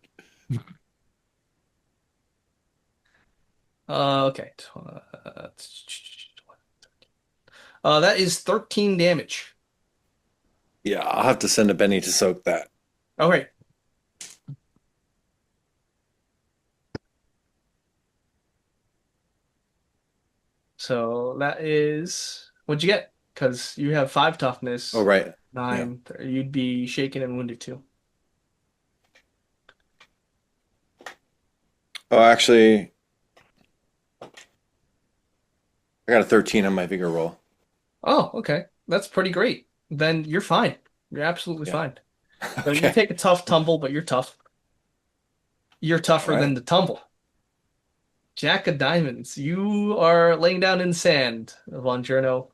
Okay. That is 13 damage. Yeah, I'll have to send a Benny to soak that. All right. So that is what'd you get? Because you have 5 Oh, toughness, right. Yeah. 9. You'd be shaken and wounded too. Oh, actually, I got a 13 on my vigor roll. Oh, okay. That's pretty great. Then you're fine. You're absolutely Yeah. fine. So you Okay. take a tough tumble, but you're tough. You're All tougher than right. the tumble. Jack of diamonds. You are laying down in sand, Von Journo.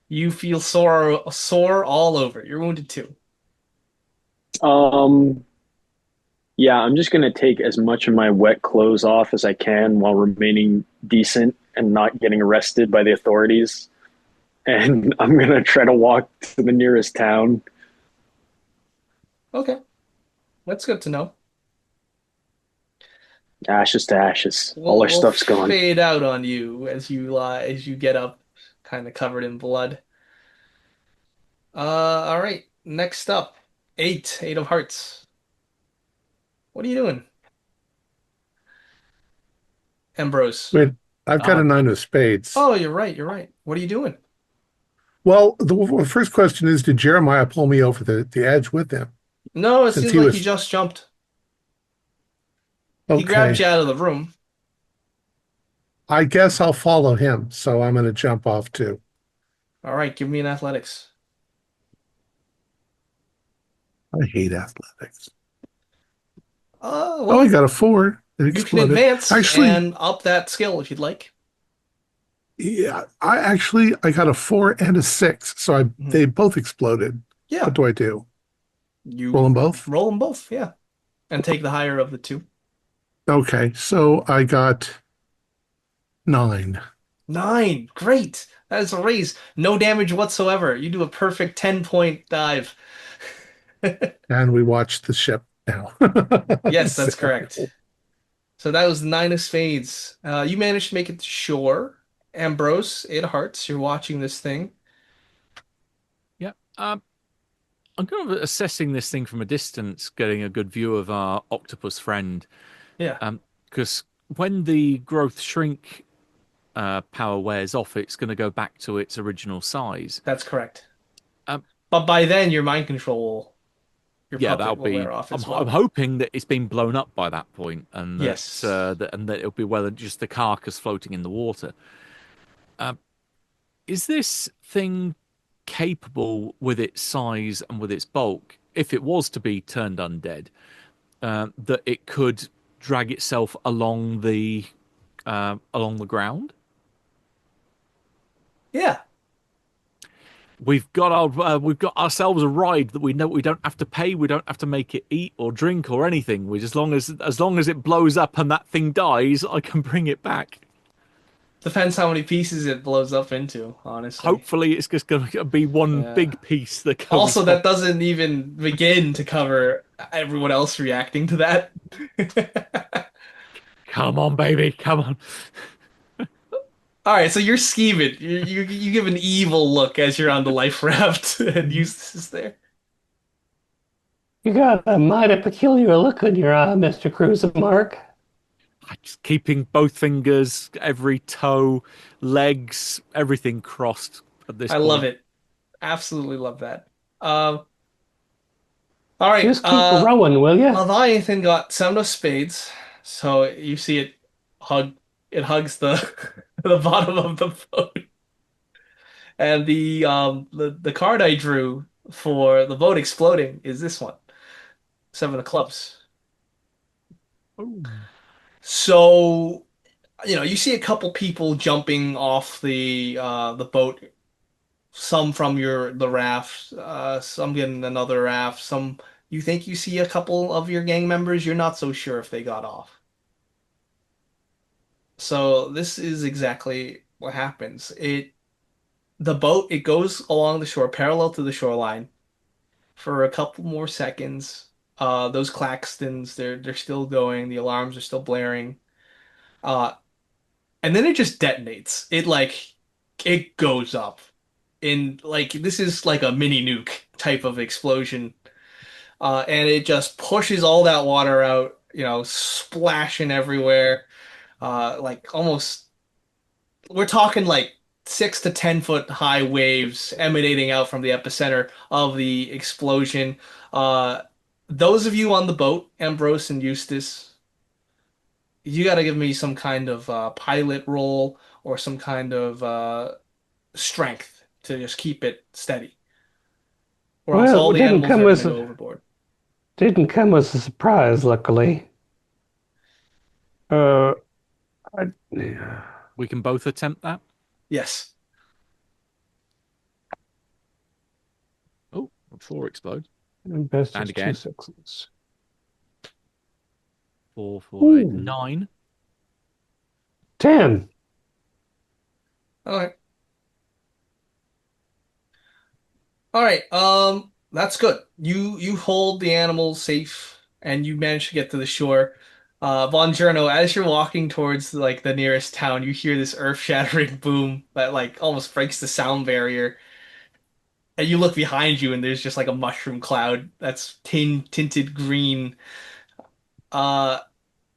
You feel sore all over. You're wounded too. Um, yeah, I'm just gonna take as much of my wet clothes off as I can while remaining decent and not getting arrested by the authorities. And I'm gonna try to walk to the nearest town. Okay, that's good to know. Ashes to ashes. All We'll our we'll stuff's gone. fade out on you as you get up, kind of covered in blood. All right. Next up, eight of hearts. What are you doing, Ambrose? Wait, I've got Uh, a nine of spades. Oh, you're right. You're right. What are you doing? Well, the first question is, did Jeremiah pull me over the edge with him? No, it Since seems he like he was just jumped. He grabbed okay. you out of the room. I guess I'll follow him, so I'm going to jump off too. All right, give me an athletics. I hate athletics. Oh, I Well, got a four. It you can exploded. advance Actually, and up that skill if you'd like. yeah, I got a four and a six, so Mhm. they both exploded. What Yeah, do I do? Roll you them both? roll them both. Yeah, and take the higher of the two. Okay, so I got nine, Nine. Great. That is a raise. No damage whatsoever. You do a perfect 10-point dive. and we watched the ship now. Yes, that's correct. So, So that was the nine of spades. You managed to make it to shore. Ambrose, eight of hearts. You're watching this thing. yeah. I'm kind of assessing this thing from a distance, getting a good view of our octopus friend. Yeah, Because when the growth shrink power wears off, it's going to go back to its original size. that's correct. Um, But by then, your yeah, puppet that'll will be. wear off I'm, as I'm well. hoping that it's been blown up by that point, and Yes. that it'll be well just the carcass floating in the water. Is this thing capable with its size and with its bulk, if it was to be turned undead, that it could drag itself along the ground? Yeah. We've got ourselves a ride that we know we don't have to pay, we don't have to make it eat or drink or anything. We just as long as it blows up and that thing dies, I can bring it back. Depends how many pieces it blows up into, honestly. Hopefully, it's just going to be one Yeah. big piece that goes Also, off. that doesn't even begin to cover everyone else reacting to that. Come on, baby, come on. All right, so you're scheming. You give an evil look as you're on the life raft, and Eustace is there. You got a mighty peculiar look in your eye, Mr. Cruiser Mark. Just keeping both fingers, every toe, legs, everything crossed at this I love point. it. Absolutely love that. Um, all right. Just keep rowing, will you? Leviathan got seven of spades, so you see it hug. It hugs the the bottom of the boat, and the card I drew for the boat exploding is this one, seven of clubs. Oh. So, you see a couple people jumping off the boat, some from the raft, some getting another raft, some you think you see a couple of your gang members, you're not so sure if they got off. So this is exactly what happens. The boat, it goes along the shore, parallel to the shoreline for a couple more seconds. Those claxtons, they're still going, the alarms are still blaring. Uh, and then it just detonates. It goes up. This is like a mini nuke type of explosion. And it just pushes all that water out, splashing everywhere. Like almost we're talking like 6 to 10 foot high waves emanating out from the epicenter of the explosion. Uh, those of you on the boat, Ambrose and Eustace, You got to give me some kind of pilot roll or some kind of strength to just keep it steady, or else all Well, it the animals are going to go overboard. didn't come as a surprise, luckily. Uh, I, We can both attempt that. Yes. Oh, 4 explode. best And is again. 2 6s. 4, 4, 8, Ooh. 9. 10. Okay. All right. That's good. You hold the animals safe and you manage to get to the shore. Von Journo, as you're walking towards like the nearest town, you hear this earth-shattering boom that like almost breaks the sound barrier. And you look behind you and there's just like a mushroom cloud that's tinted green. Uh,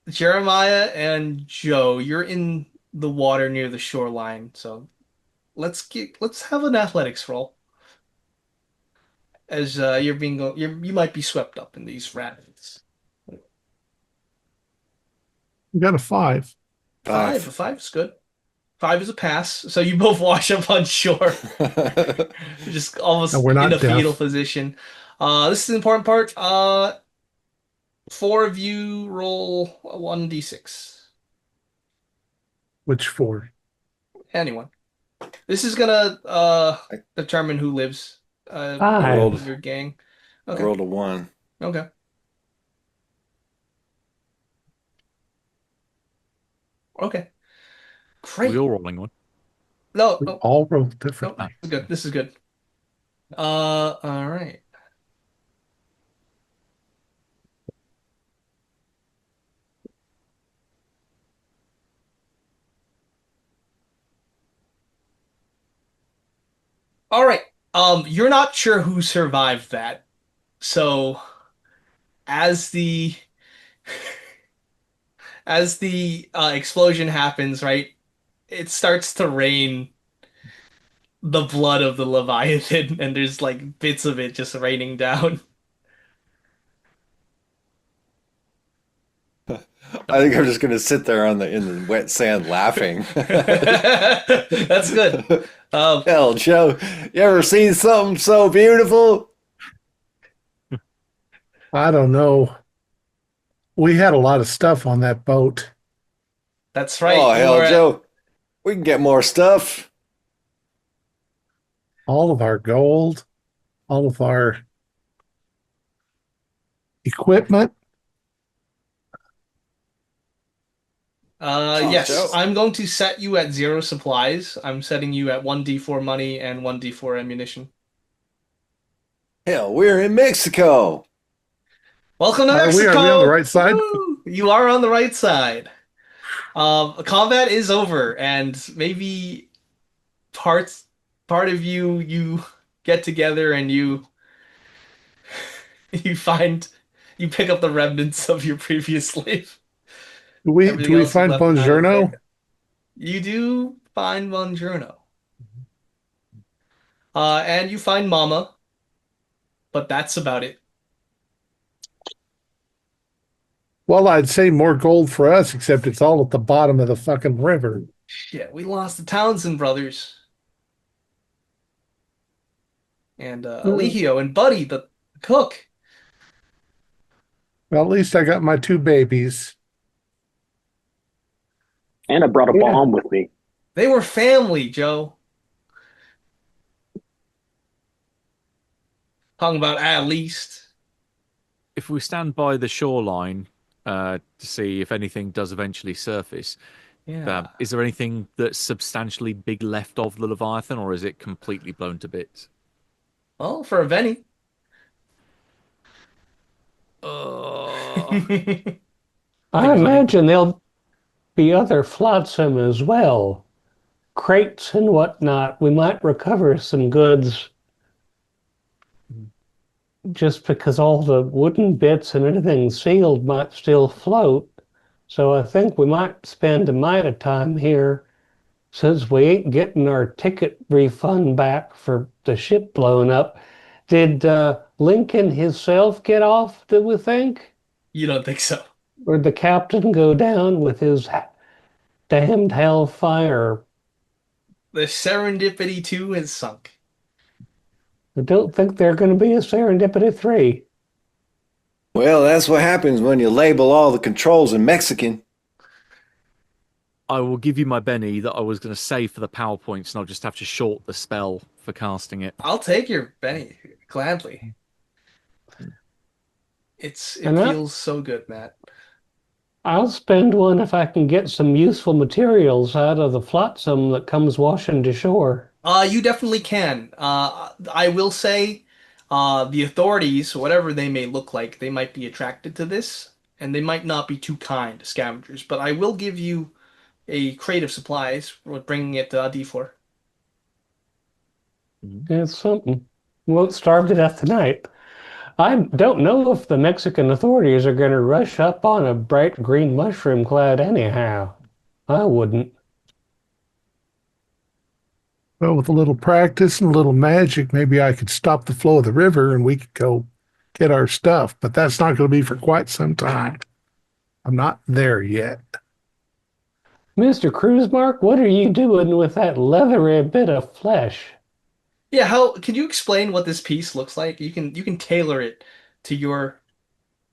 Jeremiah and Joe, you're in the water near the shoreline, so let's have an athletics roll. As you might be swept up in these rapids. You got a 5. A five is good. Five is a pass, so you both wash up on shore, just And almost we're in not a fetal deaf. position. This is the important part. Four of you roll a 1d6. Which 4? Anyone. This is gonna determine who lives I rolled, in your gang. I Okay. rolled a 1. Okay. Okay. We Great. all rolling one. No, We no, all roll no. differently. This is good. This is good. All right. All right. You're not sure who survived that. So as the as the explosion happens, right, it starts to rain the blood of the Leviathan, and there's like bits of it just raining down. I think I'm just gonna sit there in the wet sand laughing. That's good. Hell, Joe, you ever seen something so beautiful? I don't know. We had a lot of stuff on that boat. That's Oh, right. You hell, were at Joe, we can get more stuff. All of our gold, all of our equipment. Oh, yes, Joe. I'm going to set you at zero supplies. I'm setting you at 1d4 money and 1d4 ammunition. Hell, we're in Mexico. Welcome to Are we on the Mexico! right side? Woo! You are on the right side. Combat is over, and maybe parts part of you get together and you find you pick up the remnants of your previous slave. Do Everything we else is find left behind in the Bongiorno? fair. You do find Bongiorno. And you find Mama, but that's about it. Well, I'd say more gold for us, except it's all at the bottom of the fucking river. Shit, we lost the Townsend brothers. And Eligio and Buddy, the cook. Well, at least I got my 2 babies. And I brought a Yeah. bomb with me. They were family, Joe. Talking about at least. If we stand by the shoreline to see if anything does eventually surface, Yeah. is there anything that's substantially big left of the Leviathan, or is it completely blown to bits? Well, for a Venny. Uh, I imagine there'll be other flotsam as well. Crates and whatnot. We might recover some goods just because all the wooden bits and anything sealed might still float. So I think we might spend a mite of time here since we ain't getting our ticket refund back for the ship blowing up. Did Lincoln himself get off, do we think? You don't think so? Where'd the captain go down with his damned hellfire? The Serendipity 2 has sunk. I don't think they're going to be a Serendipity 3. Well, that's what happens when you label all the controls in Mexican. I will give you my Benny that I was going to save for the PowerPoints, and I'll just have to short the spell for casting it. I'll take your Benny gladly. It And feels so good, Matt. I'll spend one if I can get some useful materials out of the flotsam that comes washing to shore. You definitely can. I will say, the authorities, whatever they may look like, they might be attracted to this, and they might not be too kind to scavengers. But I will give you a crate of supplies for bringing it to D4. It's something. Won't starve to death tonight. I don't know if the Mexican authorities are going to rush up on a bright green mushroom cloud anyhow. I wouldn't. Well, with a little practice and a little magic, maybe I could stop the flow of the river and we could go get our stuff, but that's not going to be for quite some time. I'm not there yet. Mr. Cruisemark, what are you doing with that leathery bit of flesh? Yeah, how can you explain what this piece looks like? You can tailor it to your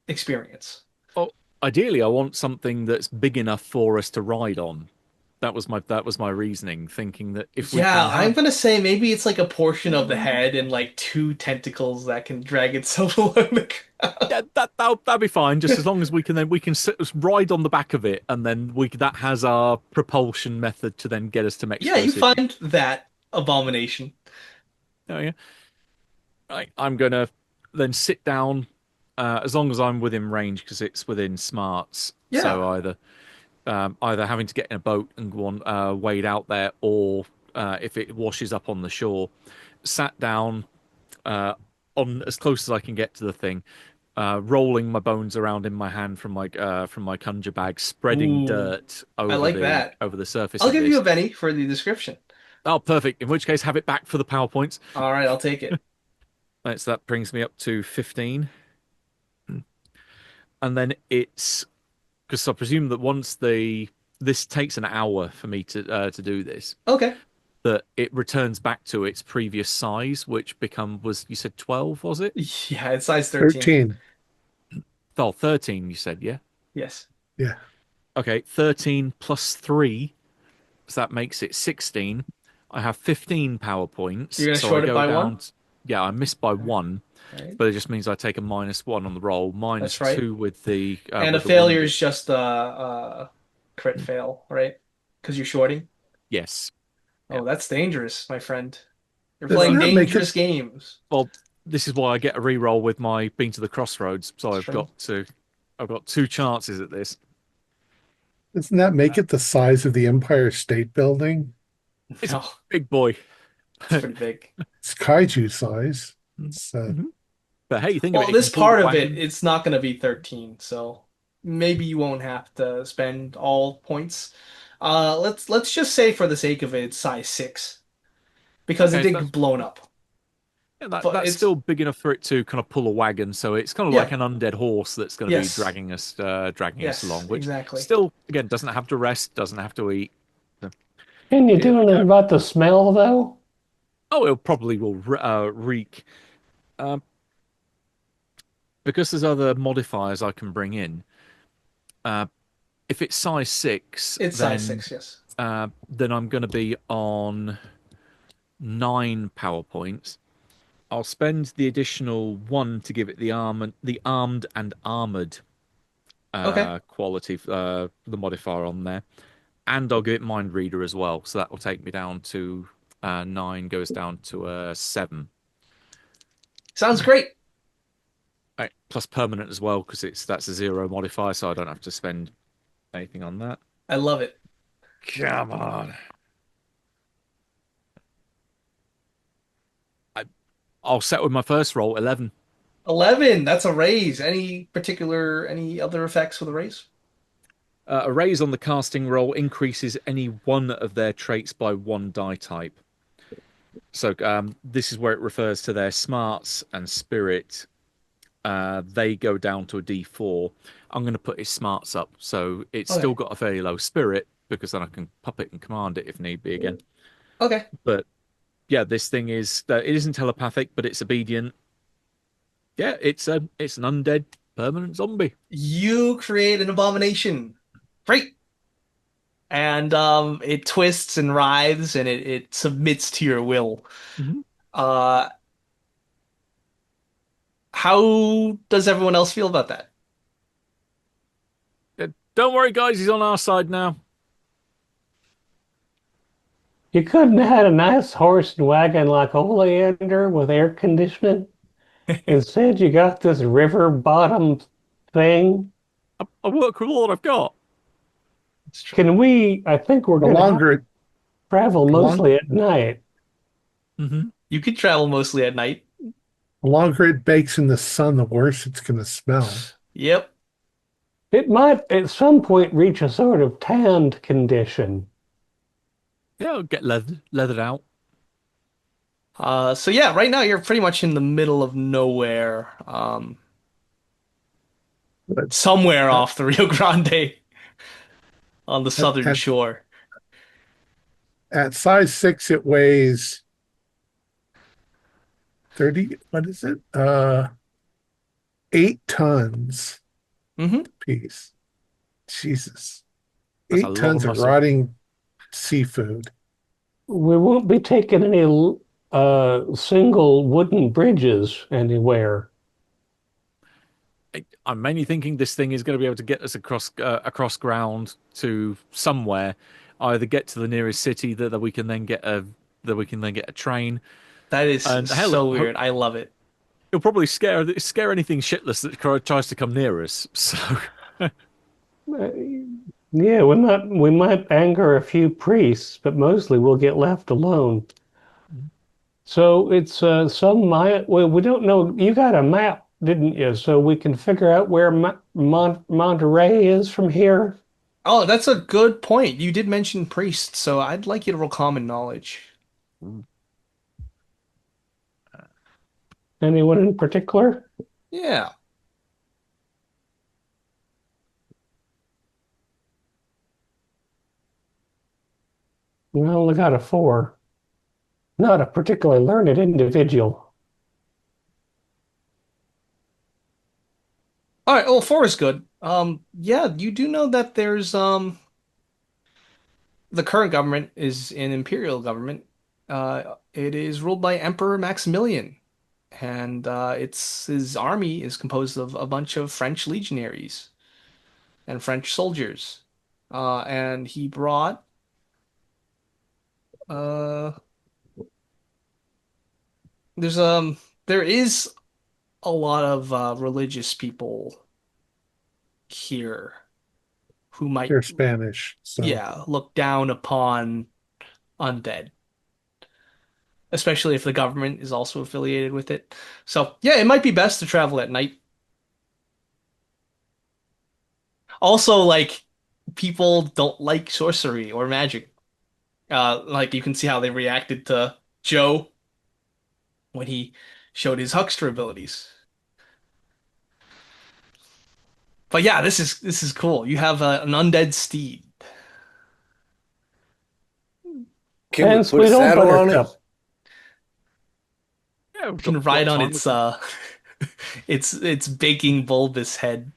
experience. Oh, ideally, I want something that's big enough for us to ride on. That was my reasoning, thinking that if we Yeah, can I'm have gonna say maybe it's like a portion of the head and like two tentacles that can drag itself along the ground. yeah, that'll be fine. Just as long as we can ride on the back of it, and then that has our propulsion method to then get us to Yeah, Mexico you City. find that abomination. Oh yeah. Right, I'm gonna then sit down, as long as I'm within range because it's within smarts. Yeah. So either having to get in a boat and go on wade out there, or if it washes up on the shore, sat down on as close as I can get to the thing, rolling my bones around in my hand from my conjure bag, spreading Ooh, dirt I over like the that. over the surface I'll of give you this. a Benny for the description. Oh, perfect. In which case, have it back for the PowerPoints. All right, I'll take it. Right, so that brings me up to 15, and then it's because I presume that once this takes an hour for me to do this, Okay. that it returns back to its previous size, which was you said 12, was it? Yeah, it's size 13. 13. Oh, 13, you said, yeah. Yes. Yeah. Okay, 13 plus 3, so that makes it 16. I have 15 power You're points, gonna so I short it go by down. one? Yeah, I missed by one, All right. but it just means I take a -1 on the roll, minus That's right. 2 with the And a failure wounded. is just a crit fail, right? Because you're shorting. Yes. Yeah. Oh, that's dangerous, my friend. You're Doesn't playing that make it dangerous games. Well, this is why I get a re-roll with my Been to the Crossroads. So It's true. I've got two chances at this. doesn't that make it the size of the Empire State Building? It's a No, big boy. it's pretty big. It's kaiju size. It's Mhm. But hey, think of Well, it. It this can pull the part of it, wagon. it's not going to be 13, so maybe you won't have to spend all points. Let's just say for the sake of it, it's size 6 because it Okay, so did get blown up. But that's it's still big enough for it to kind of pull a wagon. So it's kind of like yeah, an undead horse that's going to be yes, dragging us yes, along. Which exactly. still, again, doesn't have to rest, doesn't have to eat. So, Can you here do we anything go. about the smell, though? Oh, it probably will reek. Um, because there's other modifiers I can bring in. Uh, if it's size 6, It's size then 6, yes. I'm going to be on 9 power points. I'll spend the additional 1 to give it the armed and armored Okay. quality, the modifier on there, and I'll give it mind reader as well. So that will take me down to 9, goes down to 7. Sounds great. Right, plus permanent as well because that's a 0 modifier, so I don't have to spend anything on that. I love it. Come on. I, I'll set with my first roll, 11. 11, that's a raise. Any other effects with a raise? A raise on the casting roll increases any one of their traits by 1 die type. So this is where it refers to their smarts and spirit they go down to a D4. I'm going to put his smarts up, so it's Okay. still got a fairly low spirit because then I can puppet and command it if need be again. Okay. But yeah, this thing is it isn't telepathic, but it's obedient. Yeah, it's an undead permanent zombie. You create an abomination. Great. And it twists and writhes and it submits to your will. Mhm. Uh, how does everyone else feel about that? Don't worry, guys, he's on our side now. You couldn't have had a nice horse and wagon like Oleander with air conditioning. Instead, you got this river bottom thing. I work with all I've got. It's true. I think we're The going to have longer to it, travel the long, mostly at night. Hmm. You could travel mostly at night. the longer it bakes in the sun, the worse it's going to smell. Yep. It might at some point reach a sort of tanned condition. Yeah, I'll get leathered out. So yeah, right now you're pretty much in the middle of nowhere. But Somewhere at, off the Rio Grande on the at, southern at, shore. at size 6, it weighs 30, what is it? 8 tons Hmm. piece. Jesus. That's a 8 lot of tons of muscle. rotting seafood. We won't be taking any single wooden bridges anywhere. I'm mainly thinking this thing is going to be able to get us across ground to somewhere, either get to the nearest city that we can then get a train, That is and hell, so weird. I love it. it'll probably scare anything shitless that tries to come near us. So Uh, yeah, we might anger a few priests, but mostly we'll get left alone. So it's some Maya. Well, we don't know. You got a map, didn't you? So we can figure out where Monterey is from here. Oh, that's a good point. You did mention priests, so I'd like you to roll common knowledge. Anyone in particular? Yeah. We only got a 4. Not a particularly learned individual. All right. Well, four is good. Yeah, you do know that there's the current government is an imperial government. It is ruled by Emperor Maximilian, and it's his army is composed of a bunch of French legionaries and French soldiers. And he brought uh there's there is a lot of religious people here who might, They're Spanish, so yeah, look down upon undead, especially if the government is also affiliated with it. So, yeah, it might be best to travel at night. Also, like, people don't like sorcery or magic. Like, you can see how they reacted to Joe when he showed his huckster abilities. But yeah, this is cool. You have an undead steed. Can we And put a sweet old saddle on it? Buttercup. yeah, You can ride on time. its its baking bulbous head.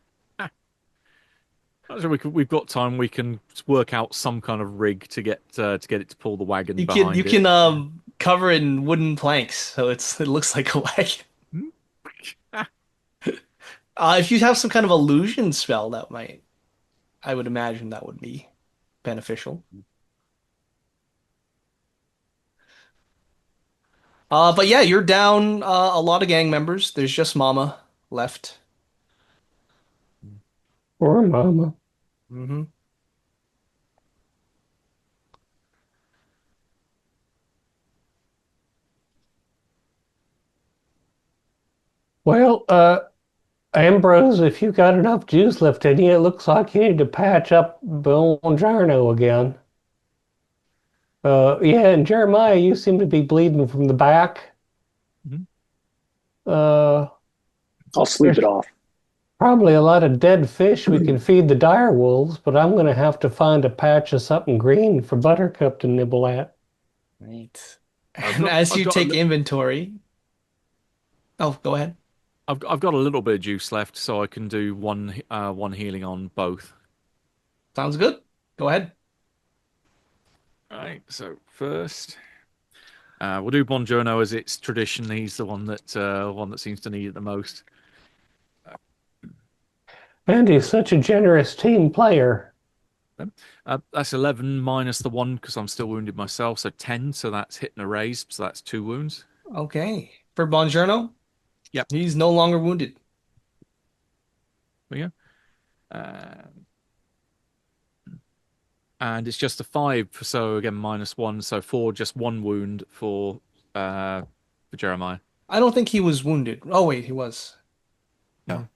Actually, we've got time. We can work out some kind of rig to get it to pull the wagon You behind it. can cover it in wooden planks, so it looks like a wagon. If you have some kind of illusion spell, that might, I would imagine that would be beneficial. But yeah, you're down a lot of gang members. There's just Mama left. Or mama. Hmm. Well, Ambrose, if you got enough juice left in you, it looks like you need to patch up Bongiorno again. Yeah, and Jeremiah, you seem to be bleeding from the back. Mhm. Uh, I'll sleep it off. Probably a lot of dead fish we can feed the dire wolves, but I'm going to have to find a patch of something green for Buttercup to nibble at. Right. I've And got- as I've you got a take li- inventory, oh, go ahead. I've got a little bit of juice left, so I can do one healing on both. Sounds good. Go ahead. All right. So first, we'll do Bongiorno as it's tradition. He's the one that seems to need it the most. And he's such a generous team player. That's 11 minus the 1 because I'm still wounded myself, so 10. So that's hitting a raise, so that's 2 wounds. Okay. For Bongiorno? Yep. He's no longer wounded. There you go. And it's just a 5, so again minus 1, so 4, just 1 wound for Jeremiah. I don't think he was wounded. Oh, wait, he was. No.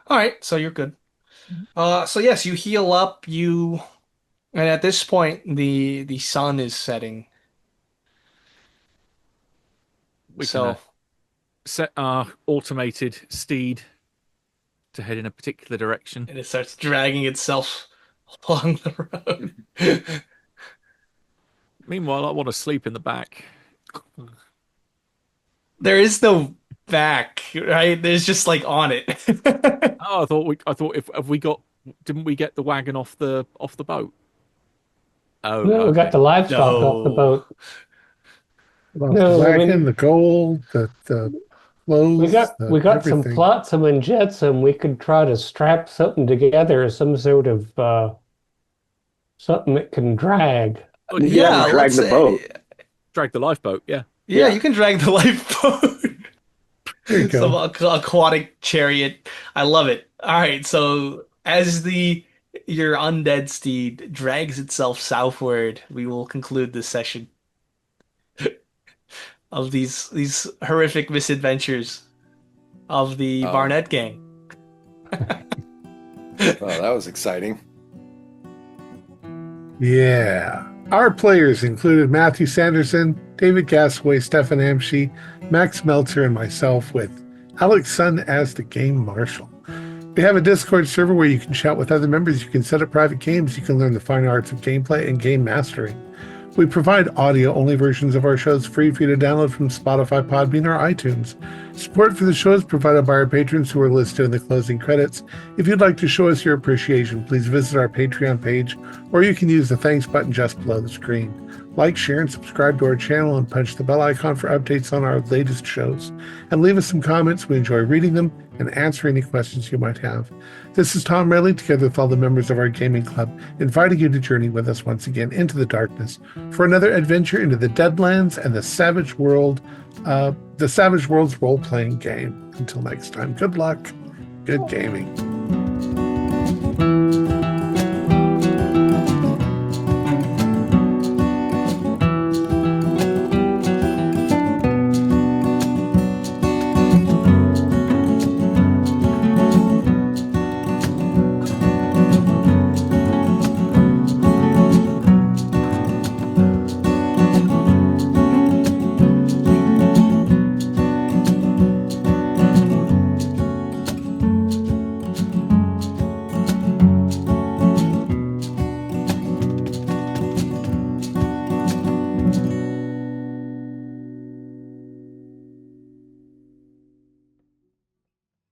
All right, so you're good. So yes, you heal up, and at this point the sun is setting. We So can set our automated steed to head in a particular direction. and it starts dragging itself along the road. Meanwhile, I want to sleep in the back. There is no back, right? There's just like on it. Oh, I thought if we got, didn't we get the wagon off the boat? Oh, No, we got the livestock off the No. boat. Well, No, the I mean- wagon, the gold, the clothes, We got some everything. flotsam and jetsam. We could try to strap something together, some sort of something that can drag. Oh, Yeah, drag let's the boat. drag the lifeboat. Yeah. Yeah, Yeah. you can drag the lifeboat. There you go. Some aquatic chariot. I love it. All right, so as your undead steed drags itself southward, we will conclude this session of these horrific misadventures of the Oh. Barnett gang. Oh, that was exciting. Yeah. Our players included Matthew Sanderson, David Gasaway, Stefan Amshe, Max Meltzer, and myself, with Alex Sun as the game marshal. We have a Discord server where you can chat with other members, you can set up private games, you can learn the fine arts of gameplay and game mastering. We provide audio-only versions of our shows free for you to download from Spotify, Podbean, or iTunes. Support for the show is provided by our patrons who are listed in the closing credits. If you'd like to show us your appreciation, please visit our Patreon page, or you can use the thanks button just below the screen. Like, share, and subscribe to our channel, and punch the bell icon for updates on our latest shows. And leave us some comments. We enjoy reading them and answer any questions you might have. This is Thom Raley, together with all the members of our gaming club, inviting you to journey with us once again into the darkness for another adventure into the Deadlands and the Savage World's role-playing game. Until next time, good luck, good gaming.